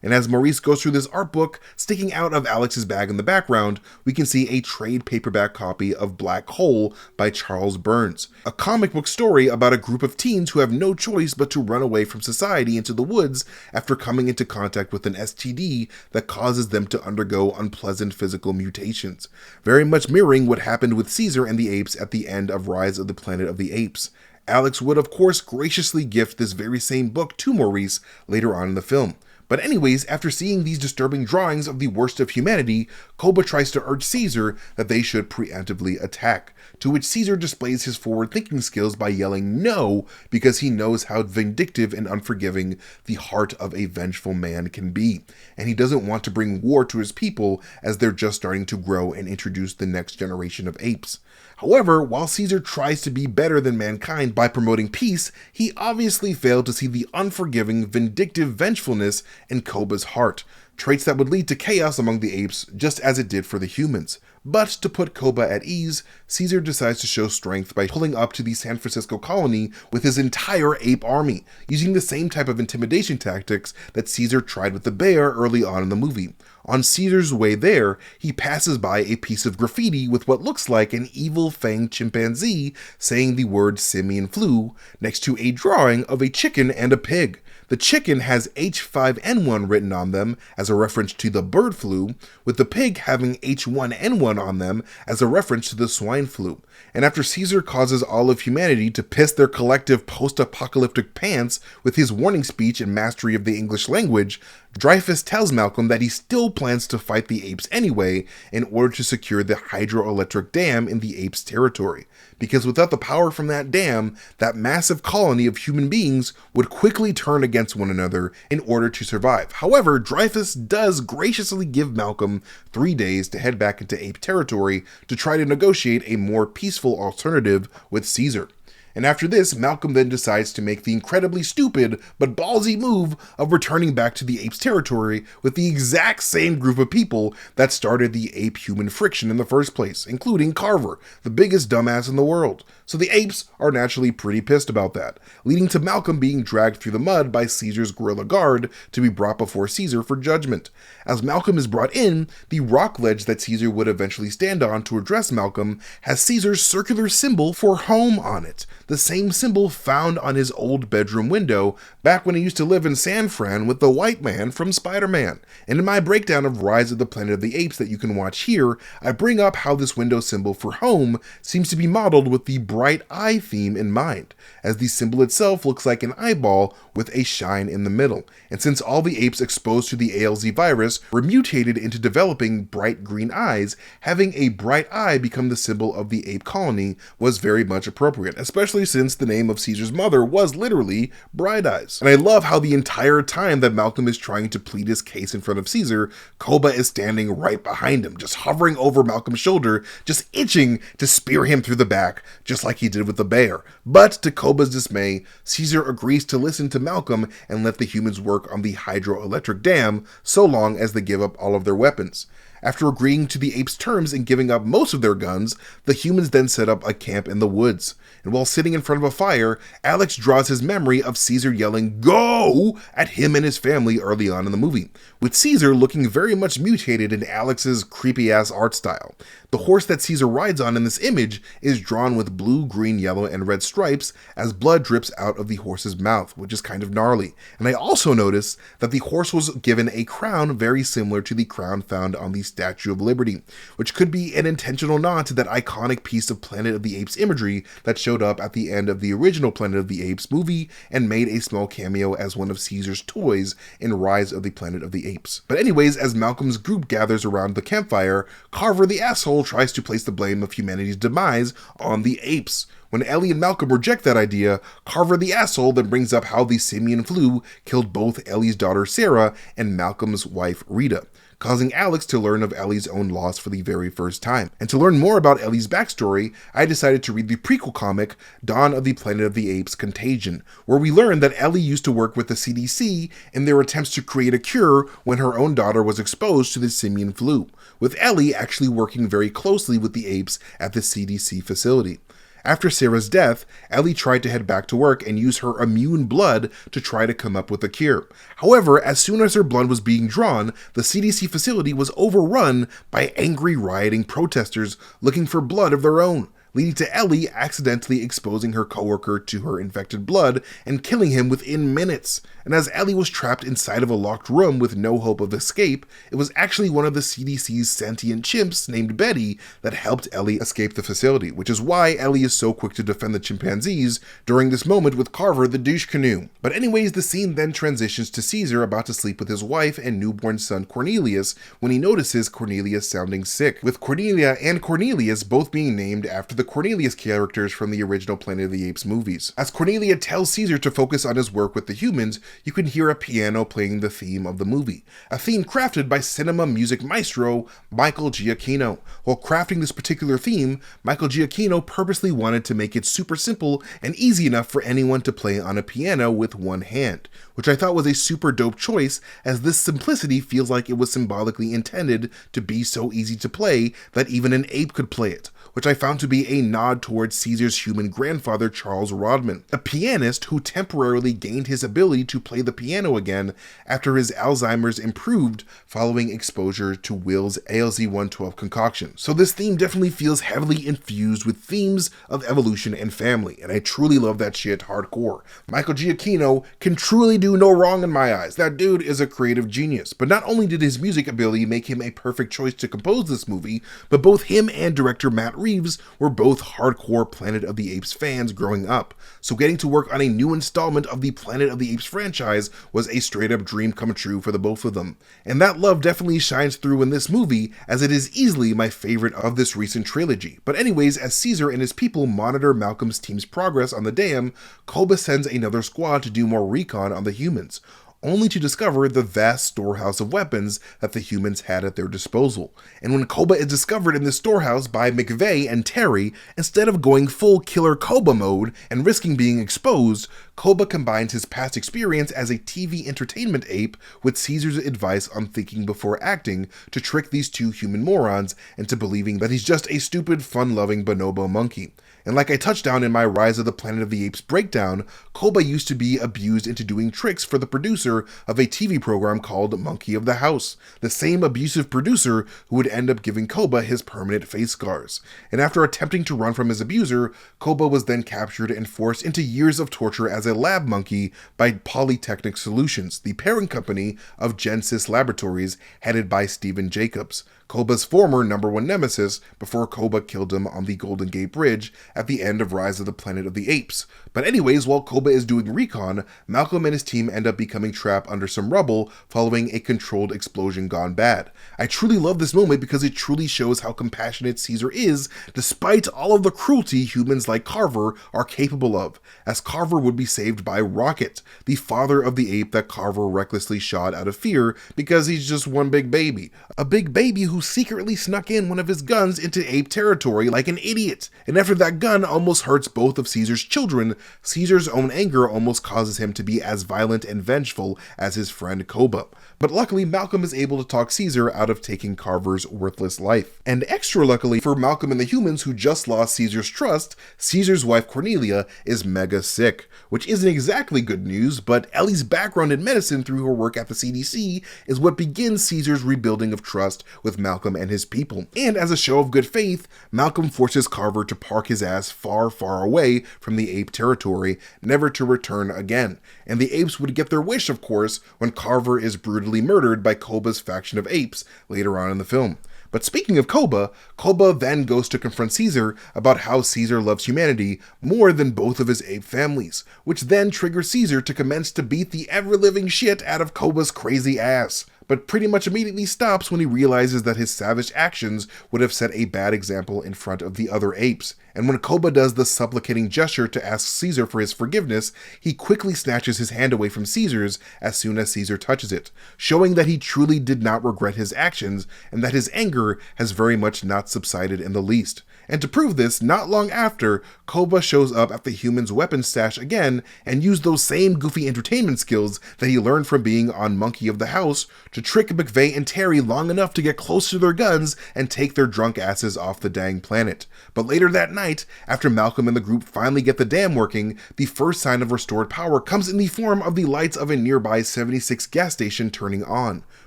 And as Maurice goes through this art book, sticking out of Alex's bag in the background, we can see a trade paperback copy of Black Hole by Charles Burns, a comic book story about a group of teens who have no choice but to run away from society into the woods after coming into contact with an STD that causes them to undergo unpleasant physical mutations, very much mirroring what happened with Caesar and the apes at the end of Rise of the Planet of the Apes. Alex would of course graciously gift this very same book to Maurice later on in the film, But anyways, after seeing these disturbing drawings of the worst of humanity, Koba tries to urge Caesar that they should preemptively attack, to which Caesar displays his forward-thinking skills by yelling no, because he knows how vindictive and unforgiving the heart of a vengeful man can be, and he doesn't want to bring war to his people as they're just starting to grow and introduce the next generation of apes. However, while Caesar tries to be better than mankind by promoting peace, he obviously failed to see the unforgiving, vindictive vengefulness in Koba's heart, traits that would lead to chaos among the apes just as it did for the humans. But to put Koba at ease, Caesar decides to show strength by pulling up to the San Francisco colony with his entire ape army, using the same type of intimidation tactics that Caesar tried with the bear early on in the movie. On Caesar's way there, he passes by a piece of graffiti with what looks like an evil-fanged chimpanzee saying the word simian flu next to a drawing of a chicken and a pig. The chicken has H5N1 written on them as a reference to the bird flu, with the pig having H1N1 on them as a reference to the swine flu. And after Caesar causes all of humanity to piss their collective post-apocalyptic pants with his warning speech and mastery of the English language, Dreyfus tells Malcolm that he still plans to fight the apes anyway in order to secure the hydroelectric dam in the apes' territory, because without the power from that dam, that massive colony of human beings would quickly turn against one another in order to survive. However, Dreyfus does graciously give Malcolm 3 days to head back into ape territory to try to negotiate a more peaceful alternative with Caesar. And after this, Malcolm then decides to make the incredibly stupid but ballsy move of returning back to the apes' territory with the exact same group of people that started the ape-human friction in the first place, including Carver, the biggest dumbass in the world. So the apes are naturally pretty pissed about that, leading to Malcolm being dragged through the mud by Caesar's guerrilla guard to be brought before Caesar for judgment. As Malcolm is brought in, the rock ledge that Caesar would eventually stand on to address Malcolm has Caesar's circular symbol for home on it, the same symbol found on his old bedroom window back when he used to live in San Fran with the white man from Spider-Man. And in my breakdown of Rise of the Planet of the Apes that you can watch here, I bring up how this window symbol for home seems to be modeled with the bright eye theme in mind, as the symbol itself looks like an eyeball with a shine in the middle. And since all the apes exposed to the ALZ virus were mutated into developing bright green eyes, having a bright eye become the symbol of the ape colony was very much appropriate, especially since the name of Caesar's mother was literally Bright Eyes. And I love how the entire time that Malcolm is trying to plead his case in front of Caesar, Koba is standing right behind him, just hovering over Malcolm's shoulder, just itching to spear him through the back, just like he did with the bear. But to Koba's dismay, Caesar agrees to listen to Malcolm and let the humans work on the hydroelectric dam so long as they give up all of their weapons. After agreeing to the apes' terms and giving up most of their guns, the humans then set up a camp in the woods. And while sitting in front of a fire, Alex draws his memory of Caesar yelling "Go!" at him and his family early on in the movie, with Caesar looking very much mutated in Alex's creepy-ass art style. The horse that Caesar rides on in this image is drawn with blue, green, yellow, and red stripes as blood drips out of the horse's mouth, which is kind of gnarly. And I also noticed that the horse was given a crown very similar to the crown found on the Statue of Liberty, which could be an intentional nod to that iconic piece of Planet of the Apes imagery that showed up at the end of the original Planet of the Apes movie and made a small cameo as one of Caesar's toys in Rise of the Planet of the Apes. But anyways, as Malcolm's group gathers around the campfire, Carver the asshole tries to place the blame of humanity's demise on the apes. When Ellie and Malcolm reject that idea, Carver the asshole then brings up how the simian flu killed both Ellie's daughter Sarah and Malcolm's wife Rita, causing Alex to learn of Ellie's own loss for the very first time. And to learn more about Ellie's backstory, I decided to read the prequel comic, Dawn of the Planet of the Apes Contagion, where we learn that Ellie used to work with the CDC in their attempts to create a cure when her own daughter was exposed to the simian flu, with Ellie actually working very closely with the apes at the CDC facility. After Sarah's death, Ellie tried to head back to work and use her immune blood to try to come up with a cure. However, as soon as her blood was being drawn, the CDC facility was overrun by angry rioting protesters looking for blood of their own, leading to Ellie accidentally exposing her coworker to her infected blood and killing him within minutes. And as Ellie was trapped inside of a locked room with no hope of escape, it was actually one of the CDC's sentient chimps named Betty that helped Ellie escape the facility, which is why Ellie is so quick to defend the chimpanzees during this moment with Carver the douche canoe. But anyways, the scene then transitions to Caesar about to sleep with his wife and newborn son Cornelius when he notices Cornelius sounding sick, with Cornelia and Cornelius both being named after the Cornelius characters from the original Planet of the Apes movies. As Cornelia tells Caesar to focus on his work with the humans, you can hear a piano playing the theme of the movie, a theme crafted by cinema music maestro Michael Giacchino. While crafting this particular theme, Michael Giacchino purposely wanted to make it super simple and easy enough for anyone to play on a piano with one hand, which I thought was a super dope choice, as this simplicity feels like it was symbolically intended to be so easy to play that even an ape could play it, which I found to be a nod towards Caesar's human grandfather Charles Rodman, a pianist who temporarily gained his ability to play the piano again after his Alzheimer's improved following exposure to Will's ALZ-112 concoction. So this theme definitely feels heavily infused with themes of evolution and family, and I truly love that shit hardcore. Michael Giacchino can truly do no wrong in my eyes. That dude is a creative genius. But not only did his music ability make him a perfect choice to compose this movie, but both him and director Matt Reeves were both hardcore Planet of the Apes fans growing up, so getting to work on a new installment of the Planet of the Apes franchise was a straight up dream come true for the both of them. And that love definitely shines through in this movie, as it is easily my favorite of this recent trilogy. But anyways, as Caesar and his people monitor Malcolm's team's progress on the dam, Koba sends another squad to do more recon on the humans, only to discover the vast storehouse of weapons that the humans had at their disposal. And when Koba is discovered in the storehouse by McVeigh and Terry, instead of going full killer Koba mode and risking being exposed, Koba combines his past experience as a TV entertainment ape with Caesar's advice on thinking before acting to trick these two human morons into believing that he's just a stupid, fun-loving bonobo monkey. And like I touched on in my Rise of the Planet of the Apes breakdown, Koba used to be abused into doing tricks for the producer of a TV program called Monkey of the House, the same abusive producer who would end up giving Koba his permanent face scars. And after attempting to run from his abuser, Koba was then captured and forced into years of torture as a lab monkey by Polytechnic Solutions, the parent company of Genesis Laboratories, headed by Stephen Jacobs, Koba's former #1 nemesis, before Koba killed him on the Golden Gate Bridge at the end of Rise of the Planet of the Apes. But anyways, while Koba is doing recon, Malcolm and his team end up becoming trapped under some rubble following a controlled explosion gone bad. I truly love this moment because it truly shows how compassionate Caesar is, despite all of the cruelty humans like Carver are capable of, as Carver would be saved by Rocket, the father of the ape that Carver recklessly shot out of fear because he's just one big baby. A big baby who secretly snuck in one of his guns into ape territory like an idiot. And after that gun almost hurts both of Caesar's children, Caesar's own anger almost causes him to be as violent and vengeful as his friend Koba. But luckily, Malcolm is able to talk Caesar out of taking Carver's worthless life. And extra luckily for Malcolm and the humans who just lost Caesar's trust, Caesar's wife Cornelia is mega sick, which isn't exactly good news, but Ellie's background in medicine through her work at the CDC is what begins Caesar's rebuilding of trust with Malcolm and his people. And as a show of good faith, Malcolm forces Carver to park his ass far, far away from the ape territory, never to return again. And the apes would get their wish, of course, when Carver is brutally murdered by Koba's faction of apes later on in the film. But speaking of Koba, Koba then goes to confront Caesar about how Caesar loves humanity more than both of his ape families, which then triggers Caesar to commence to beat the ever-living shit out of Koba's crazy ass, but pretty much immediately stops when he realizes that his savage actions would have set a bad example in front of the other apes. And when Koba does the supplicating gesture to ask Caesar for his forgiveness, he quickly snatches his hand away from Caesar's as soon as Caesar touches it, showing that he truly did not regret his actions and that his anger has very much not subsided in the least. And to prove this, not long after, Koba shows up at the humans' weapons stash again and used those same goofy entertainment skills that he learned from being on Monkey of the House to to trick McVeigh and Terry long enough to get close to their guns and take their drunk asses off the dang planet. But later that night, after Malcolm and the group finally get the dam working, the first sign of restored power comes in the form of the lights of a nearby 76 gas station turning on,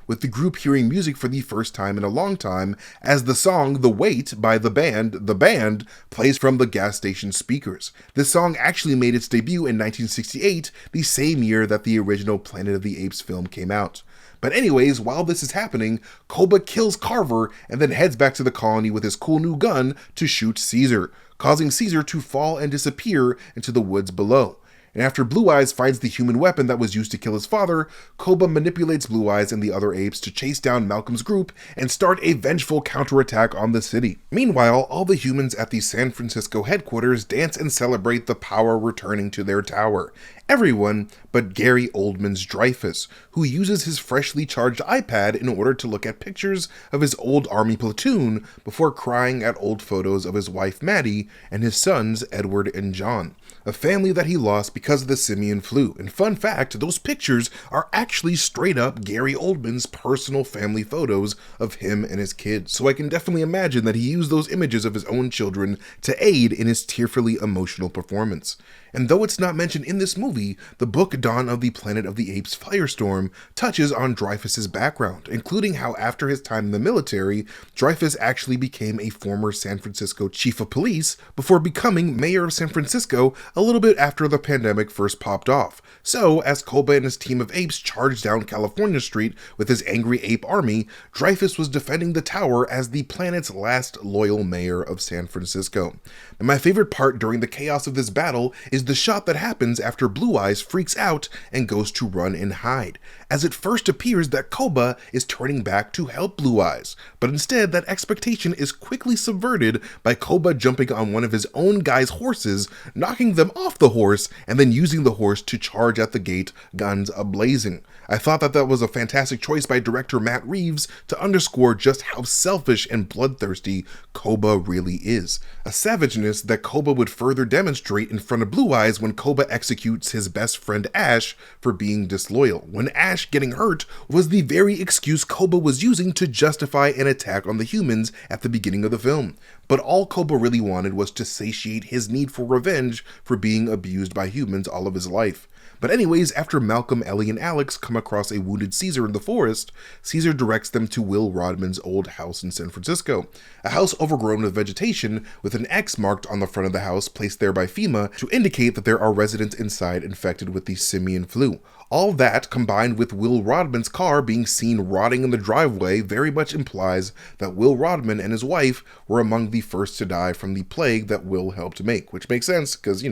with the group hearing music for the first time in a long time as the song The Wait by the band plays from the gas station speakers. This song actually made its debut in 1968, the same year that the original Planet of the Apes film came out. But anyways, while this is happening, Koba kills Carver and then heads back to the colony with his cool new gun to shoot Caesar, causing Caesar to fall and disappear into the woods below. And after Blue Eyes finds the human weapon that was used to kill his father, Koba manipulates Blue Eyes and the other apes to chase down Malcolm's group and start a vengeful counterattack on the city. Meanwhile, all the humans at the San Francisco headquarters dance and celebrate the power returning to their tower. Everyone but Gary Oldman's Dreyfus, who uses his freshly charged iPad in order to look at pictures of his old army platoon before crying at old photos of his wife Maddie and his sons Edward and John, a family that he lost because of the simian flu. And fun fact, those pictures are actually straight up Gary Oldman's personal family photos of him and his kids. So I can definitely imagine that he used those images of his own children to aid in his tearfully emotional performance. And though it's not mentioned in this movie, the book Dawn of the Planet of the Apes Firestorm touches on Dreyfus's background, including how after his time in the military, Dreyfus actually became a former San Francisco chief of police before becoming mayor of San Francisco a little bit after the pandemic first popped off. So, as Koba and his team of apes charged down California Street with his angry ape army, Dreyfus was defending the tower as the planet's last loyal mayor of San Francisco. And my favorite part during the chaos of this battle is the shot that happens after Blue Eyes freaks out and goes to run and hide, as it first appears that Koba is turning back to help Blue Eyes, but instead that expectation is quickly subverted by Koba jumping on one of his own guys' horses, knocking them off the horse, and then using the horse to charge at the gate, guns ablazing. I thought that was a fantastic choice by director Matt Reeves to underscore just how selfish and bloodthirsty Koba really is, a savageness that Koba would further demonstrate in front of Blue Eyes when Koba executes his best friend Ash for being disloyal, when Ash getting hurt was the very excuse Koba was using to justify an attack on the humans at the beginning of the film. But all Koba really wanted was to satiate his need for revenge for being abused by humans all of his life. But anyways, after Malcolm, Ellie, and Alex come across a wounded Caesar in the forest, Caesar directs them to Will Rodman's old house in San Francisco, a house overgrown with vegetation with an X marked on the front of the house placed there by FEMA to indicate that there are residents inside infected with the simian flu. All that, combined with Will Rodman's car being seen rotting in the driveway, very much implies that Will Rodman and his wife were among the first to die from the plague that Will helped make, which makes sense because,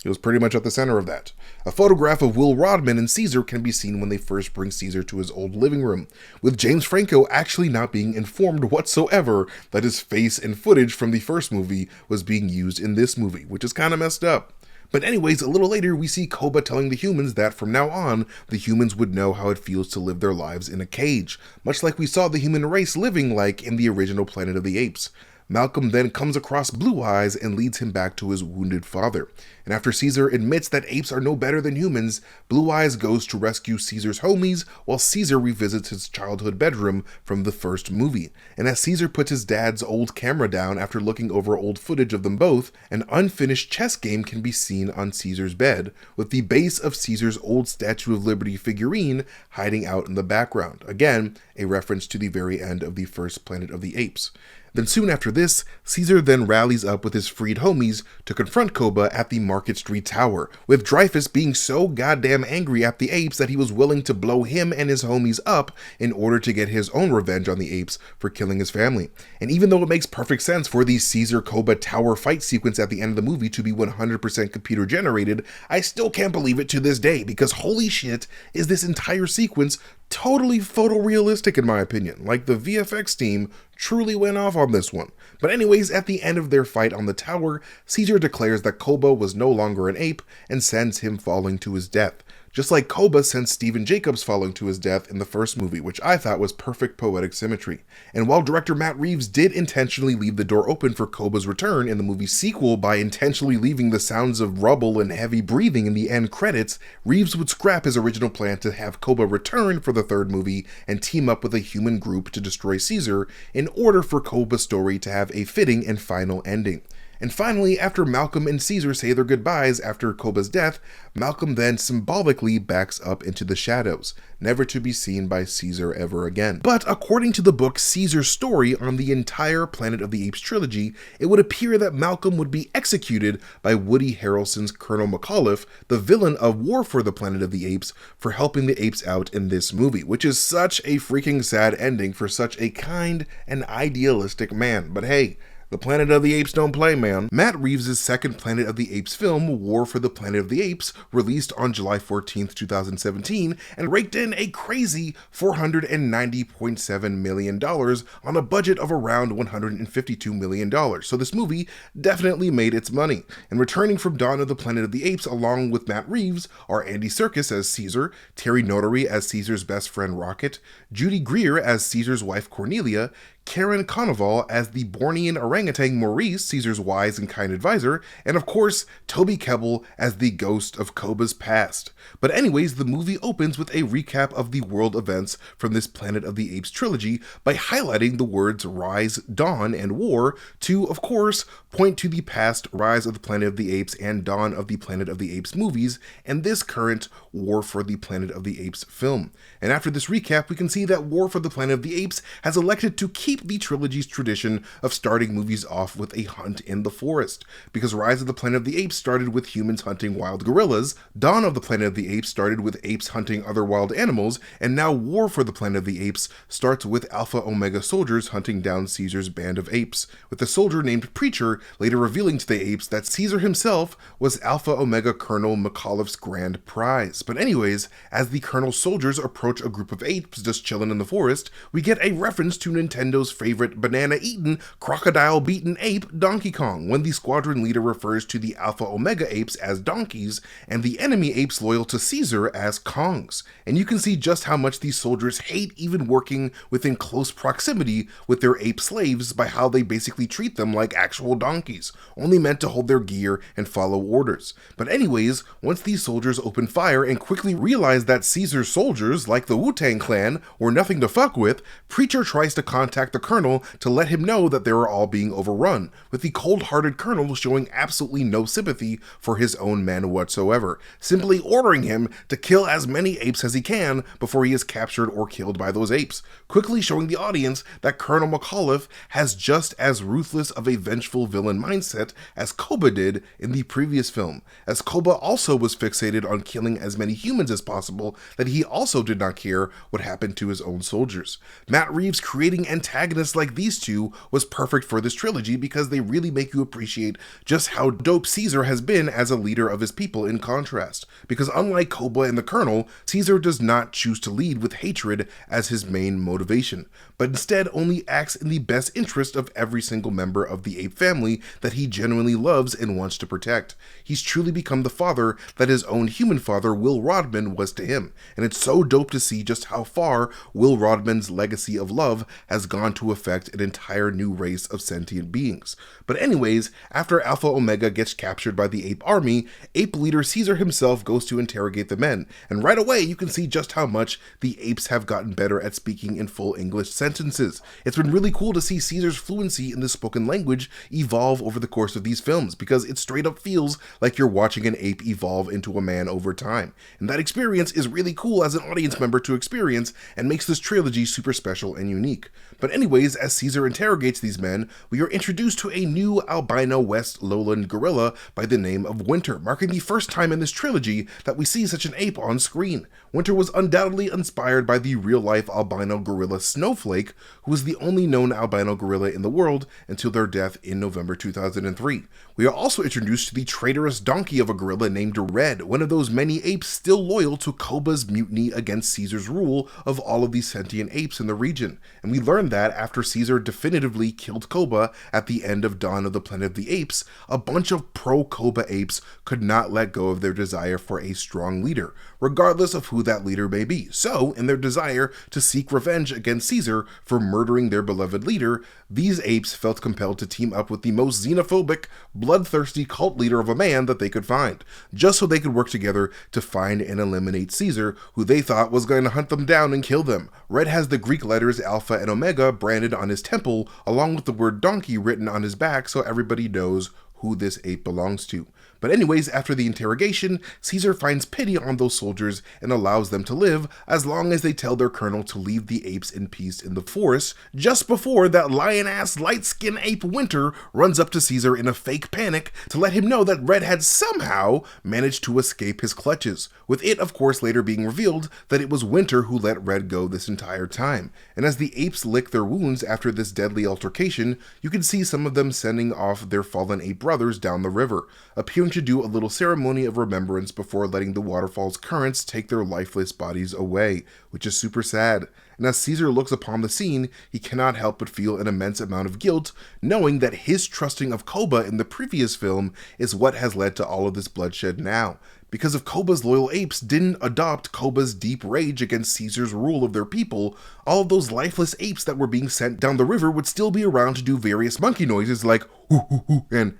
he was pretty much at the center of that. A photograph of Will Rodman and Caesar can be seen when they first bring Caesar to his old living room, with James Franco actually not being informed whatsoever that his face and footage from the first movie was being used in this movie, which is kind of messed up. But anyways, a little later we see Koba telling the humans that from now on, the humans would know how it feels to live their lives in a cage, much like we saw the human race living like in the original Planet of the Apes. Malcolm then comes across Blue Eyes and leads him back to his wounded father. And after Caesar admits that apes are no better than humans, Blue Eyes goes to rescue Caesar's homies while Caesar revisits his childhood bedroom from the first movie. And as Caesar puts his dad's old camera down after looking over old footage of them both, an unfinished chess game can be seen on Caesar's bed, with the base of Caesar's old Statue of Liberty figurine hiding out in the background. Again, a reference to the very end of the first Planet of the Apes. Then soon after this, Caesar then rallies up with his freed homies to confront Koba at the Market Street Tower, with Dreyfus being so goddamn angry at the apes that he was willing to blow him and his homies up in order to get his own revenge on the apes for killing his family. And even though it makes perfect sense for the Caesar-Koba tower fight sequence at the end of the movie to be 100% computer generated, I still can't believe it to this day, because holy shit, is this entire sequence totally photorealistic in my opinion. Like, the VFX team truly went off on this one. But anyways, at the end of their fight on the tower, Caesar declares that Koba was no longer an ape and sends him falling to his death, just like Koba sent Stephen Jacobs falling to his death in the first movie, which I thought was perfect poetic symmetry. And while director Matt Reeves did intentionally leave the door open for Koba's return in the movie's sequel by intentionally leaving the sounds of rubble and heavy breathing in the end credits, Reeves would scrap his original plan to have Koba return for the third movie and team up with a human group to destroy Caesar in order for Koba's story to have a fitting and final ending. And finally, after Malcolm and Caesar say their goodbyes after Koba's death, Malcolm then symbolically backs up into the shadows, never to be seen by Caesar ever again. But according to the book Caesar's Story on the entire Planet of the Apes trilogy, it would appear that Malcolm would be executed by Woody Harrelson's Colonel McAuliffe, the villain of War for the Planet of the Apes, for helping the apes out in this movie, which is such a freaking sad ending for such a kind and idealistic man. But hey, the Planet of the Apes don't play, man. Matt Reeves' second Planet of the Apes film, War for the Planet of the Apes, released on July 14th, 2017, and raked in a crazy $490.7 million on a budget of around $152 million. So this movie definitely made its money. And returning from Dawn of the Planet of the Apes along with Matt Reeves are Andy Serkis as Caesar, Terry Notary as Caesar's best friend Rocket, Judy Greer as Caesar's wife Cornelia, Karen Konoval as the Bornean orangutan Maurice, Caesar's wise and kind advisor, and of course, Toby Kebbell as the ghost of Koba's past. But anyways, the movie opens with a recap of the world events from this Planet of the Apes trilogy by highlighting the words Rise, Dawn, and War to, of course, point to the past Rise of the Planet of the Apes and Dawn of the Planet of the Apes movies, and this current War for the Planet of the Apes film. And after this recap, we can see that War for the Planet of the Apes has elected to keep the trilogy's tradition of starting movies off with a hunt in the forest. Because Rise of the Planet of the Apes started with humans hunting wild gorillas, Dawn of the Planet of the Apes started with apes hunting other wild animals, and now War for the Planet of the Apes starts with Alpha Omega soldiers hunting down Caesar's band of apes, with a soldier named Preacher later revealing to the apes that Caesar himself was Alpha Omega Colonel McAuliffe's grand prize. But anyways, as the Colonel's soldiers approach a group of apes just chilling in the forest, we get a reference to Nintendo's favorite banana-eaten, crocodile-beaten ape, Donkey Kong, when the squadron leader refers to the Alpha Omega apes as donkeys, and the enemy apes loyal to Caesar as Kongs. And you can see just how much these soldiers hate even working within close proximity with their ape slaves by how they basically treat them like actual donkeys, only meant to hold their gear and follow orders. But anyways, once these soldiers open fire and quickly realize that Caesar's soldiers, like the Wu-Tang Clan, were nothing to fuck with, Preacher tries to contact the Colonel to let him know that they are all being overrun, with the cold-hearted Colonel showing absolutely no sympathy for his own men whatsoever, simply ordering him to kill as many apes as he can before he is captured or killed by those apes, quickly showing the audience that Colonel McAuliffe has just as ruthless of a vengeful villain mindset as Koba did in the previous film, as Koba also was fixated on killing as many humans as possible that he also did not care what happened to his own soldiers. Matt Reeves creating antagonists like these two was perfect for this trilogy because they really make you appreciate just how dope Caesar has been as a leader of his people in contrast. Because unlike Koba and the Colonel, Caesar does not choose to lead with hatred as his main motivation, but instead only acts in the best interest of every single member of the ape family that he genuinely loves and wants to protect. He's truly become the father that his own human father, Will Rodman, was to him, and it's so dope to see just how far Will Rodman's legacy of love has gone to affect an entire new race of sentient beings. But anyways, after Alpha Omega gets captured by the ape army, ape leader Caesar himself goes to interrogate the men, and right away you can see just how much the apes have gotten better at speaking in full English sentences. It's been really cool to see Caesar's fluency in the spoken language evolve over the course of these films, because it straight up feels like you're watching an ape evolve into a man over time. And that experience is really cool as an audience member to experience, and makes this trilogy super special and unique. But anyways, as Caesar interrogates these men, we are introduced to a new albino West Lowland gorilla by the name of Winter, marking the first time in this trilogy that we see such an ape on screen. Winter was undoubtedly inspired by the real-life albino gorilla Snowflake, who was the only known albino gorilla in the world until their death in November 2003. We are also introduced to the traitorous donkey of a gorilla named Red, one of those many apes still loyal to Koba's mutiny against Caesar's rule of all of these sentient apes in the region. And we learn that that after Caesar definitively killed Koba at the end of Dawn of the Planet of the Apes, a bunch of pro-Koba apes could not let go of their desire for a strong leader, regardless of who that leader may be. So, in their desire to seek revenge against Caesar for murdering their beloved leader, these apes felt compelled to team up with the most xenophobic, bloodthirsty cult leader of a man that they could find, just so they could work together to find and eliminate Caesar, who they thought was going to hunt them down and kill them. Red has the Greek letters Alpha and Omega branded on his temple, along with the word donkey written on his back, so everybody knows who this ape belongs to. But anyways, after the interrogation, Caesar finds pity on those soldiers and allows them to live as long as they tell their colonel to leave the apes in peace in the forest, just before that lion-ass light-skinned ape Winter runs up to Caesar in a fake panic to let him know that Red had somehow managed to escape his clutches, with it of course later being revealed that it was Winter who let Red go this entire time. And as the apes lick their wounds after this deadly altercation, you can see some of them sending off their fallen ape brothers down the river, appearing to do a little ceremony of remembrance before letting the waterfall's currents take their lifeless bodies away, which is super sad. And as Caesar looks upon the scene, he cannot help but feel an immense amount of guilt, knowing that his trusting of Koba in the previous film is what has led to all of this bloodshed now. Because if Koba's loyal apes didn't adopt Koba's deep rage against Caesar's rule of their people, all of those lifeless apes that were being sent down the river would still be around to do various monkey noises like hoo hoo hoo and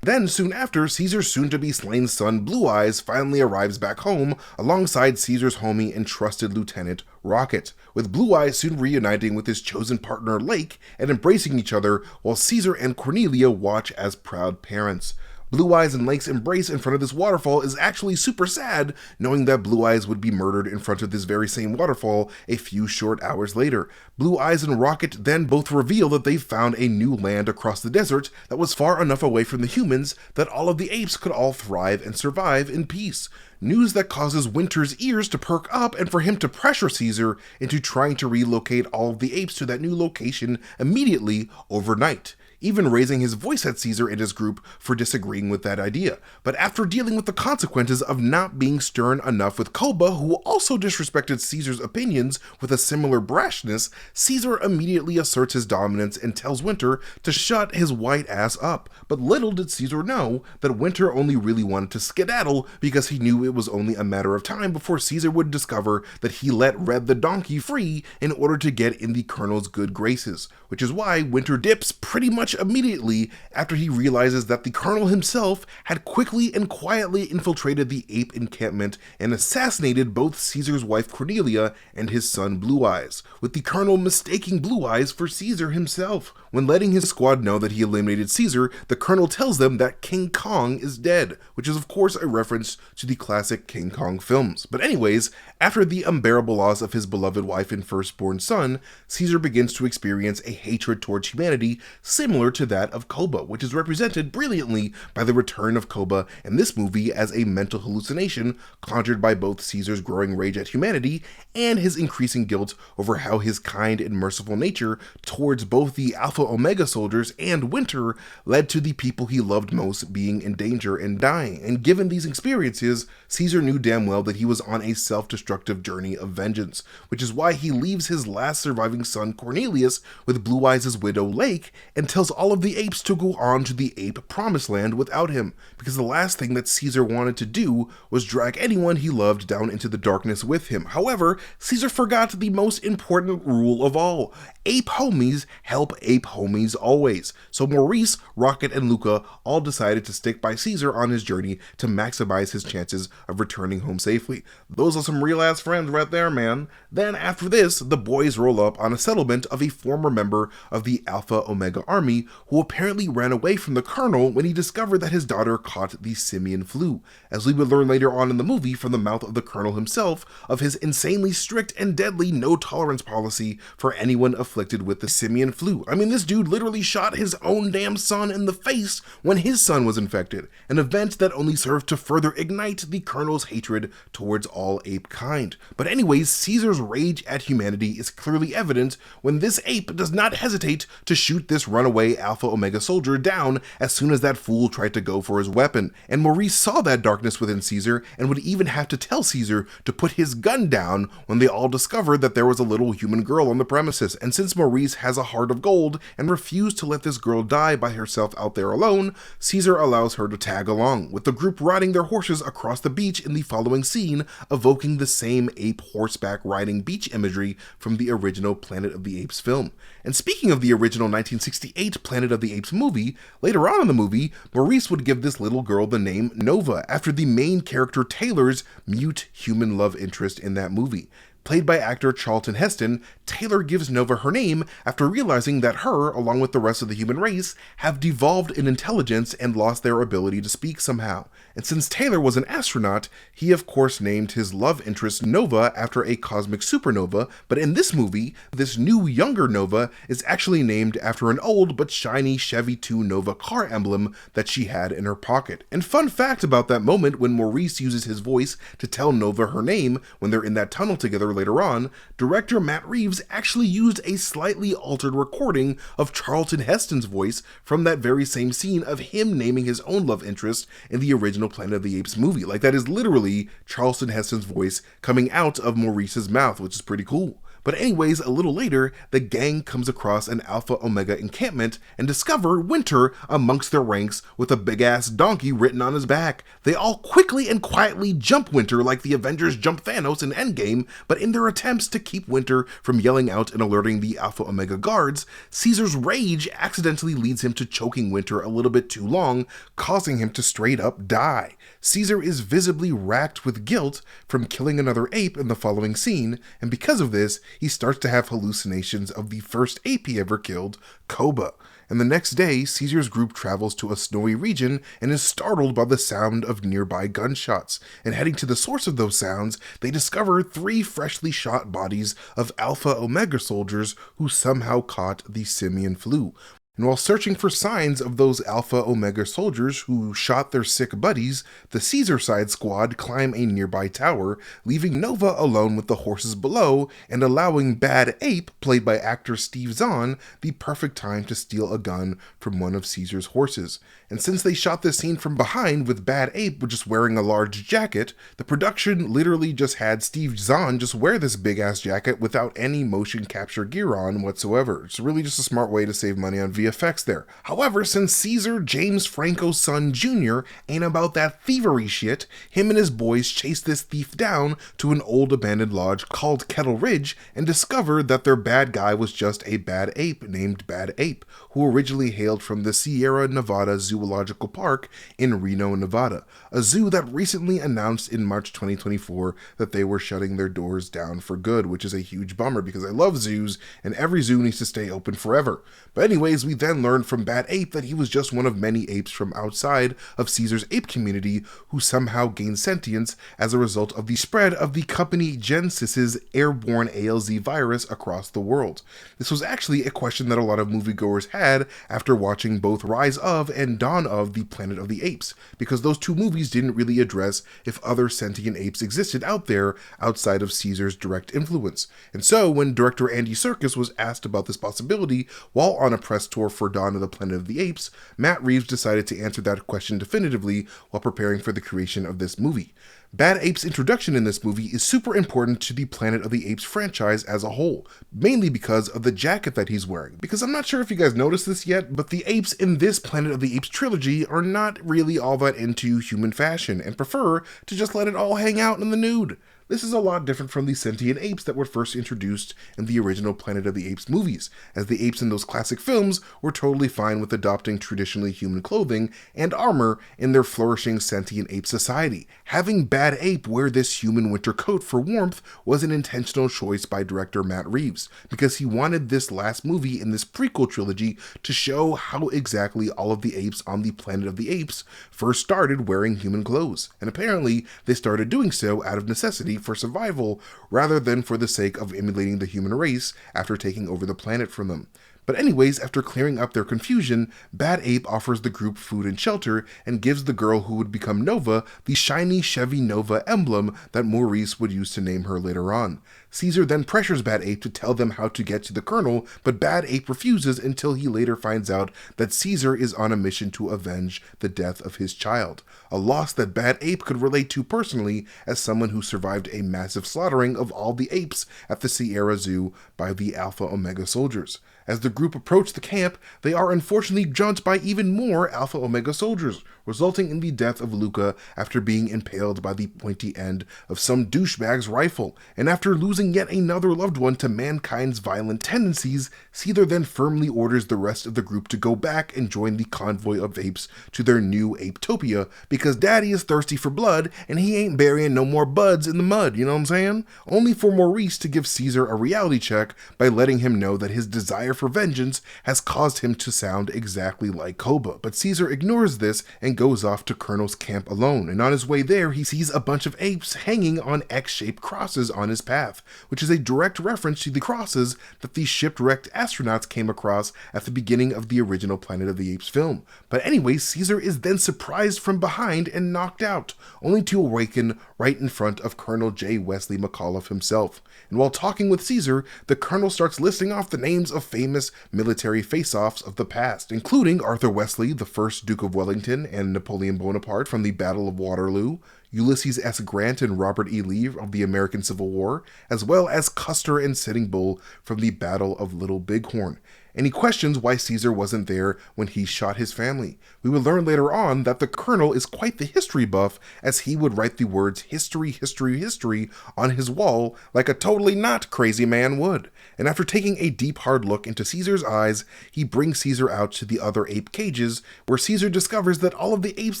Then, soon after, Caesar's soon-to-be slain son Blue Eyes finally arrives back home alongside Caesar's homie and trusted lieutenant Rocket, with Blue Eyes soon reuniting with his chosen partner Lake and embracing each other while Caesar and Cornelia watch as proud parents. Blue Eyes and Lake's embrace in front of this waterfall is actually super sad, knowing that Blue Eyes would be murdered in front of this very same waterfall a few short hours later. Blue Eyes and Rocket then both reveal that they've found a new land across the desert that was far enough away from the humans that all of the apes could all thrive and survive in peace. News that causes Winter's ears to perk up and for him to pressure Caesar into trying to relocate all of the apes to that new location immediately overnight, even raising his voice at Caesar and his group for disagreeing with that idea. But after dealing with the consequences of not being stern enough with Koba, who also disrespected Caesar's opinions with a similar brashness, Caesar immediately asserts his dominance and tells Winter to shut his white ass up. But little did Caesar know that Winter only really wanted to skedaddle because he knew it was only a matter of time before Caesar would discover that he let Red the donkey free in order to get in the colonel's good graces, which is why Winter dips pretty much immediately after he realizes that the colonel himself had quickly and quietly infiltrated the ape encampment and assassinated both Caesar's wife Cornelia and his son Blue Eyes, with the colonel mistaking Blue Eyes for Caesar himself. When letting his squad know that he eliminated Caesar, the colonel tells them that King Kong is dead, which is of course a reference to the classic King Kong films. But anyways, after the unbearable loss of his beloved wife and firstborn son, Caesar begins to experience a hatred towards humanity similar to that of Koba, which is represented brilliantly by the return of Koba in this movie as a mental hallucination conjured by both Caesar's growing rage at humanity and his increasing guilt over how his kind and merciful nature towards both the Alpha Omega soldiers and Winter led to the people he loved most being in danger and dying. And given these experiences, Caesar knew damn well that he was on a self-destructive journey of vengeance, which is why he leaves his last surviving son Cornelius with Blue Eyes' widow Lake and tells all of the apes to go on to the ape promised land without him, because the last thing that Caesar wanted to do was drag anyone he loved down into the darkness with him. However, Caesar forgot the most important rule of all: ape homies help ape homies always. So Maurice, Rocket, and Luca all decided to stick by Caesar on his journey to maximize his chances of returning home safely. Those are some real ass friends right there, man. Then after this, the boys roll up on a settlement of a former member of the Alpha Omega army who apparently ran away from the colonel when he discovered that his daughter caught the simian flu, as we would learn later on in the movie from the mouth of the colonel himself of his insanely strict and deadly no-tolerance policy for anyone afflicted with the simian flu. I mean, this dude literally shot his own damn son in the face when his son was infected, an event that only served to further ignite the colonel's hatred towards all ape kind. But anyways, Caesar's rage at humanity is clearly evident when this ape does not hesitate to shoot this runaway runaway Alpha Omega soldier down as soon as that fool tried to go for his weapon. And Maurice saw that darkness within Caesar and would even have to tell Caesar to put his gun down when they all discovered that there was a little human girl on the premises. And since Maurice has a heart of gold and refused to let this girl die by herself out there alone, Caesar allows her to tag along, with the group riding their horses across the beach in the following scene, evoking the same ape horseback riding beach imagery from the original Planet of the Apes film. And speaking of the original 1968 Planet of the Apes movie, later on in the movie, Maurice would give this little girl the name Nova, after the main character Taylor's mute human love interest in that movie. Played by actor Charlton Heston, Taylor gives Nova her name after realizing that her, along with the rest of the human race, have devolved in intelligence and lost their ability to speak somehow. And since Taylor was an astronaut, he of course named his love interest Nova after a cosmic supernova, but in this movie, this new younger Nova is actually named after an old but shiny Chevy 2 Nova car emblem that she had in her pocket. And fun fact about that moment when Maurice uses his voice to tell Nova her name when they're in that tunnel together later on, director Matt Reeves actually used a slightly altered recording of Charlton Heston's voice from that very same scene of him naming his own love interest in the original Planet of the Apes movie. Like, that is literally Charlton Heston's voice coming out of Maurice's mouth, which is pretty cool. But anyways, a little later, the gang comes across an Alpha Omega encampment and discover Winter amongst their ranks with a big-ass donkey written on his back. They all quickly and quietly jump Winter like the Avengers jump Thanos in Endgame, but in their attempts to keep Winter from yelling out and alerting the Alpha Omega guards, Caesar's rage accidentally leads him to choking Winter a little bit too long, causing him to straight up die. Caesar is visibly racked with guilt from killing another ape in the following scene, and because of this, he starts to have hallucinations of the first ape he ever killed, Koba. And the next day, Caesar's group travels to a snowy region and is startled by the sound of nearby gunshots. And heading to the source of those sounds, they discover 3 freshly shot bodies of Alpha Omega soldiers who somehow caught the simian flu. And while searching for signs of those Alpha Omega soldiers who shot their sick buddies, the Caesar side squad climb a nearby tower, leaving Nova alone with the horses below and allowing Bad Ape, played by actor Steve Zahn, the perfect time to steal a gun from one of Caesar's horses. And since they shot this scene from behind with Bad Ape just wearing a large jacket, the production literally just had Steve Zahn just wear this big ass jacket without any motion capture gear on whatsoever. It's really just a smart way to save money on VFX there. However, since Caesar James Franco's son Jr. ain't about that thievery shit, him and his boys chase this thief down to an old abandoned lodge called Kettle Ridge and discover that their bad guy was just a bad ape named Bad Ape, who originally hailed from the Sierra Nevada Zoological Park in Reno, Nevada, a zoo that recently announced in March 2024 that they were shutting their doors down for good, which is a huge bummer because I love zoos and every zoo needs to stay open forever. But anyways, we then learned from Bad Ape that he was just one of many apes from outside of Caesar's ape community who somehow gained sentience as a result of the spread of the company Gensys's airborne ALZ virus across the world. This was actually a question that a lot of moviegoers had after watching both Rise of and Dawn of the Planet of the Apes, because those two movies didn't really address if other sentient apes existed out there outside of Caesar's direct influence. And so when director Andy Serkis was asked about this possibility while on a press tour for Dawn of the Planet of the Apes, Matt Reeves decided to answer that question definitively while preparing for the creation of this movie. Bad Ape's introduction in this movie is super important to the Planet of the Apes franchise as a whole, mainly because of the jacket that he's wearing. Because I'm not sure if you guys noticed this yet, but the apes in this Planet of the Apes trilogy are not really all that into human fashion and prefer to just let it all hang out in the nude. This is a lot different from the sentient apes that were first introduced in the original Planet of the Apes movies, as the apes in those classic films were totally fine with adopting traditionally human clothing and armor in their flourishing sentient ape society. Having Bad Ape wear this human winter coat for warmth was an intentional choice by director Matt Reeves, because he wanted this last movie in this prequel trilogy to show how exactly all of the apes on the Planet of the Apes first started wearing human clothes, and apparently they started doing so out of necessity for survival rather than for the sake of emulating the human race after taking over the planet from them. But anyways, after clearing up their confusion, Bad Ape offers the group food and shelter and gives the girl who would become Nova the shiny Chevy Nova emblem that Maurice would use to name her later on. Caesar then pressures Bad Ape to tell them how to get to the Colonel, but Bad Ape refuses until he later finds out that Caesar is on a mission to avenge the death of his child, a loss that Bad Ape could relate to personally as someone who survived a massive slaughtering of all the apes at the Sierra Zoo by the Alpha Omega soldiers. As the group approach the camp, they are unfortunately jumped by even more Alpha Omega soldiers, resulting in the death of Luca after being impaled by the pointy end of some douchebag's rifle, and after losing yet another loved one to mankind's violent tendencies, Caesar then firmly orders the rest of the group to go back and join the convoy of apes to their new Apetopia, because Daddy is thirsty for blood, and he ain't burying no more buds in the mud, you know what I'm saying? Only for Maurice to give Caesar a reality check by letting him know that his desire for vengeance has caused him to sound exactly like Koba, but Caesar ignores this and goes off to Colonel's camp alone, and on his way there he sees a bunch of apes hanging on X-shaped crosses on his path, which is a direct reference to the crosses that the shipwrecked astronauts came across at the beginning of the original Planet of the Apes film. But anyway, Caesar is then surprised from behind and knocked out, only to awaken right in front of Colonel J. Wesley McAuliffe himself. And while talking with Caesar, the Colonel starts listing off the names of famous military face-offs of the past, including Arthur Wesley, the first Duke of Wellington, and Napoleon Bonaparte from the Battle of Waterloo, Ulysses S. Grant and Robert E. Lee of the American Civil War, as well as Custer and Sitting Bull from the Battle of Little Bighorn. And he questions why Caesar wasn't there when he shot his family. We would learn later on that the Colonel is quite the history buff, as he would write the words history, history, history on his wall like a totally not crazy man would. And after taking a deep hard look into Caesar's eyes, he brings Caesar out to the other ape cages, where Caesar discovers that all of the apes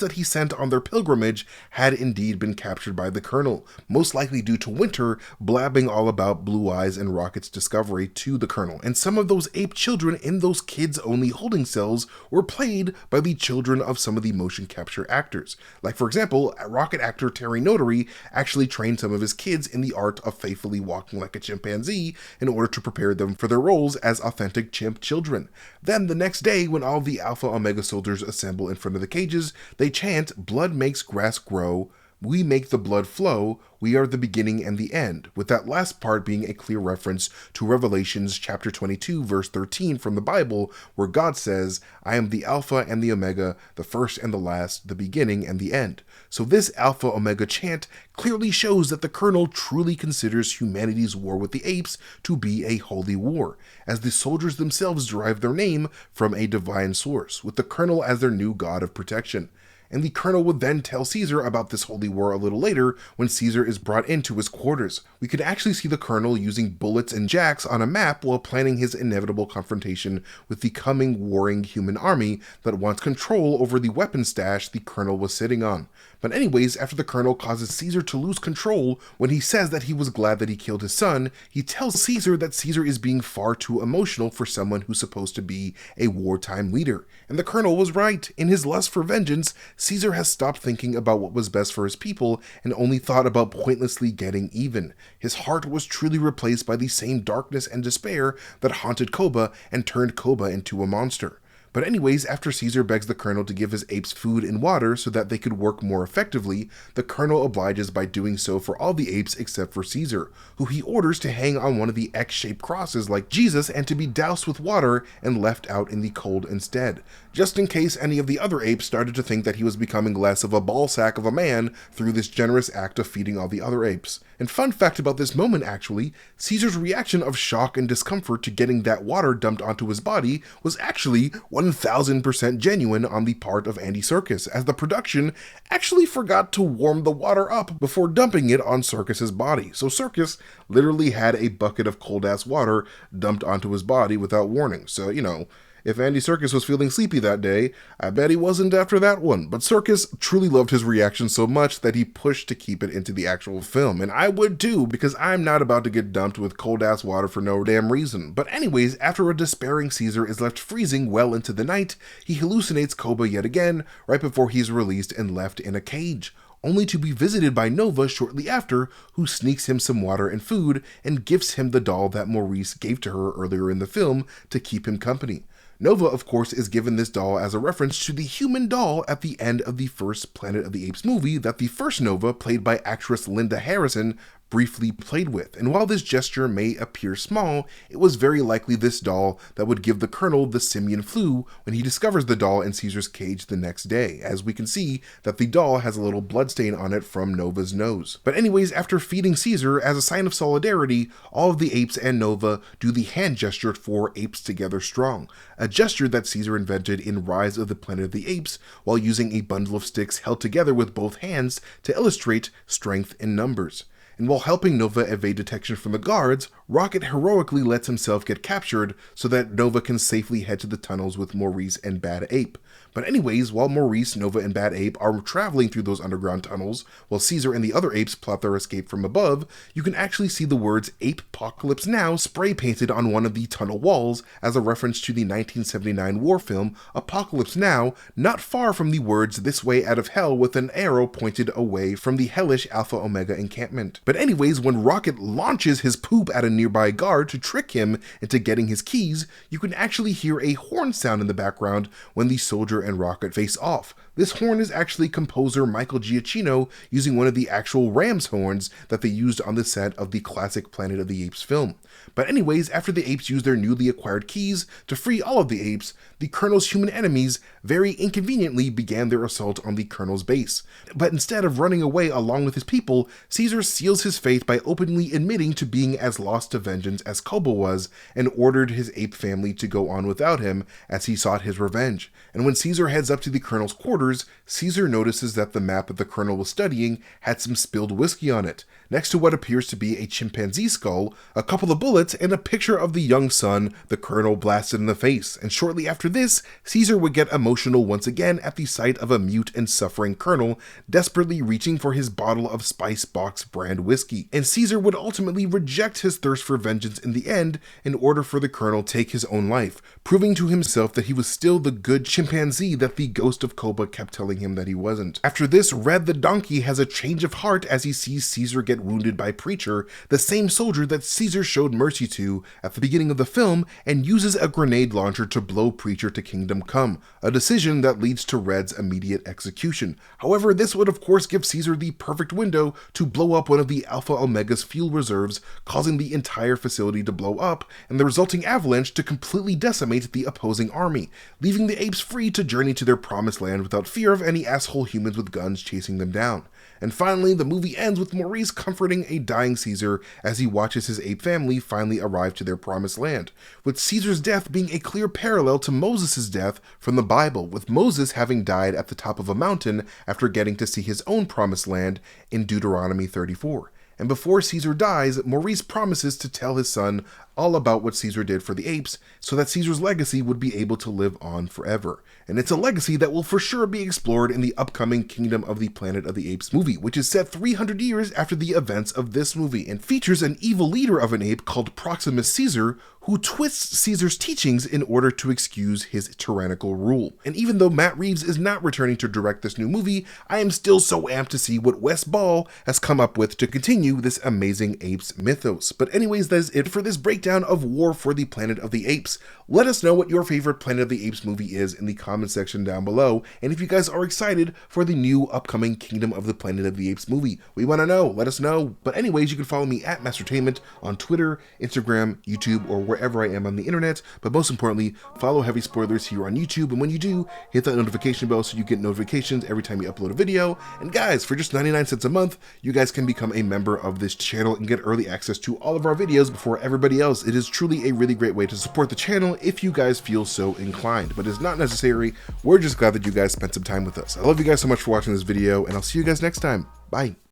that he sent on their pilgrimage had indeed been captured by the Colonel, most likely due to Winter blabbing all about Blue Eyes and Rocket's discovery to the Colonel. And some of those ape children in those kids-only holding cells were played by the children of some of the motion capture actors. Like, for example, Rocket actor Terry Notary actually trained some of his kids in the art of faithfully walking like a chimpanzee in order to prepare them for their roles as authentic chimp children. Then, the next day, when all the Alpha Omega soldiers assemble in front of the cages, they chant, "Blood makes grass grow, we make the blood flow, we are the beginning and the end," with that last part being a clear reference to Revelations chapter 22 verse 13 from the Bible, where God says, "I am the Alpha and the Omega, the first and the last, the beginning and the end." So this Alpha Omega chant clearly shows that the Colonel truly considers humanity's war with the apes to be a holy war, as the soldiers themselves derive their name from a divine source, with the Colonel as their new god of protection. And the Colonel would then tell Caesar about this holy war a little later when Caesar is brought into his quarters. We could actually see the Colonel using bullets and jacks on a map while planning his inevitable confrontation with the coming warring human army that wants control over the weapon stash the Colonel was sitting on. But anyways, after the Colonel causes Caesar to lose control when he says that he was glad that he killed his son, he tells Caesar that Caesar is being far too emotional for someone who's supposed to be a wartime leader. And the Colonel was right. In his lust for vengeance, Caesar has stopped thinking about what was best for his people and only thought about pointlessly getting even. His heart was truly replaced by the same darkness and despair that haunted Koba and turned Koba into a monster. But anyways, after Caesar begs the Colonel to give his apes food and water so that they could work more effectively, the Colonel obliges by doing so for all the apes except for Caesar, who he orders to hang on one of the X-shaped crosses like Jesus and to be doused with water and left out in the cold instead, just in case any of the other apes started to think that he was becoming less of a ballsack of a man through this generous act of feeding all the other apes. And fun fact about this moment actually, Caesar's reaction of shock and discomfort to getting that water dumped onto his body was actually 1000% genuine on the part of Andy Serkis, as the production actually forgot to warm the water up before dumping it on Serkis's body. So Serkis literally had a bucket of cold ass water dumped onto his body without warning. So, you know, if Andy Serkis was feeling sleepy that day, I bet he wasn't after that one. But Serkis truly loved his reaction so much that he pushed to keep it into the actual film. And I would too, because I'm not about to get dumped with cold ass water for no damn reason. But anyways, after a despairing Caesar is left freezing well into the night, he hallucinates Koba yet again, right before he's released and left in a cage, only to be visited by Nova shortly after, who sneaks him some water and food and gifts him the doll that Maurice gave to her earlier in the film to keep him company. Nova, of course, is given this doll as a reference to the human doll at the end of the first Planet of the Apes movie that the first Nova, played by actress Linda Harrison, briefly played with, and while this gesture may appear small, it was very likely this doll that would give the Colonel the simian flu when he discovers the doll in Caesar's cage the next day, as we can see that the doll has a little bloodstain on it from Nova's nose. But anyways, after feeding Caesar, as a sign of solidarity, all of the apes and Nova do the hand gesture for Apes Together Strong, a gesture that Caesar invented in Rise of the Planet of the Apes while using a bundle of sticks held together with both hands to illustrate strength in numbers. And while helping Nova evade detection from the guards, Rocket heroically lets himself get captured so that Nova can safely head to the tunnels with Maurice and Bad Ape. But anyways, while Maurice, Nova, and Bad Ape are traveling through those underground tunnels, while Caesar and the other apes plot their escape from above, you can actually see the words "Ape-pocalypse Now" spray painted on one of the tunnel walls as a reference to the 1979 war film Apocalypse Now, not far from the words "This Way Out of Hell" with an arrow pointed away from the hellish Alpha Omega encampment. But anyways, when Rocket launches his poop at a nearby guard to trick him into getting his keys, you can actually hear a horn sound in the background when the soldier and Rocket face off. This horn is actually composer Michael Giacchino using one of the actual ram's horns that they used on the set of the classic Planet of the Apes film. But anyways, after the apes use their newly acquired keys to free all of the apes, the Colonel's human enemies very inconveniently began their assault on the Colonel's base. But instead of running away along with his people, Caesar seals his fate by openly admitting to being as lost to vengeance as Kobo was, and ordered his ape family to go on without him as he sought his revenge. And when Caesar heads up to the Colonel's quarters, Caesar notices that the map that the Colonel was studying had some spilled whiskey on it, next to what appears to be a chimpanzee skull, a couple of bullets, and a picture of the young son the Colonel blasted in the face. And shortly after this, Caesar would get emotional once again at the sight of a mute and suffering Colonel desperately reaching for his bottle of Spice Box brand whiskey. And Caesar would ultimately reject his thirst for vengeance in the end in order for the Colonel to take his own life, proving to himself that he was still the good chimpanzee that the ghost of Koba kept telling him that he wasn't. After this, Red the donkey has a change of heart as he sees Caesar get wounded by Preacher, the same soldier that Caesar showed mercy to at the beginning of the film, and uses a grenade launcher to blow Preacher to Kingdom Come, a decision that leads to Red's immediate execution. However, this would of course give Caesar the perfect window to blow up one of the Alpha Omega's fuel reserves, causing the entire facility to blow up and the resulting avalanche to completely decimate the opposing army, leaving the apes free to journey to their promised land without fear of any asshole humans with guns chasing them down. And finally, the movie ends with Maurice comforting a dying Caesar as he watches his ape family finally arrive to their promised land, with Caesar's death being a clear parallel to Moses' death from the Bible, with Moses having died at the top of a mountain after getting to see his own promised land in Deuteronomy 34. And before Caesar dies, Maurice promises to tell his son all about what Caesar did for the apes so that Caesar's legacy would be able to live on forever. And it's a legacy that will for sure be explored in the upcoming Kingdom of the Planet of the Apes movie, which is set 300 years after the events of this movie and features an evil leader of an ape called Proximus Caesar who twists Caesar's teachings in order to excuse his tyrannical rule. And even though Matt Reeves is not returning to direct this new movie, I am still so amped to see what Wes Ball has come up with to continue this amazing apes mythos. But anyways, that is it for this breakdown of War for the Planet of the Apes. Let us know what your favorite Planet of the Apes movie is in the comment section down below, and if you guys are excited for the new upcoming Kingdom of the Planet of the Apes movie. We want to know, let us know. But anyways, you can follow me at Mastertainment on Twitter, Instagram, YouTube, or wherever I am on the internet. But most importantly, follow Heavy Spoilers here on YouTube, and when you do, hit that notification bell so you get notifications every time you upload a video. And guys, for just 99 cents a month, you guys can become a member of this channel and get early access to all of our videos before everybody else. It is truly a really great way to support the channel if you guys feel so inclined, but it's not necessary. We're just glad that you guys spent some time with us. I love you guys so much for watching this video, and I'll see you guys next time. Bye.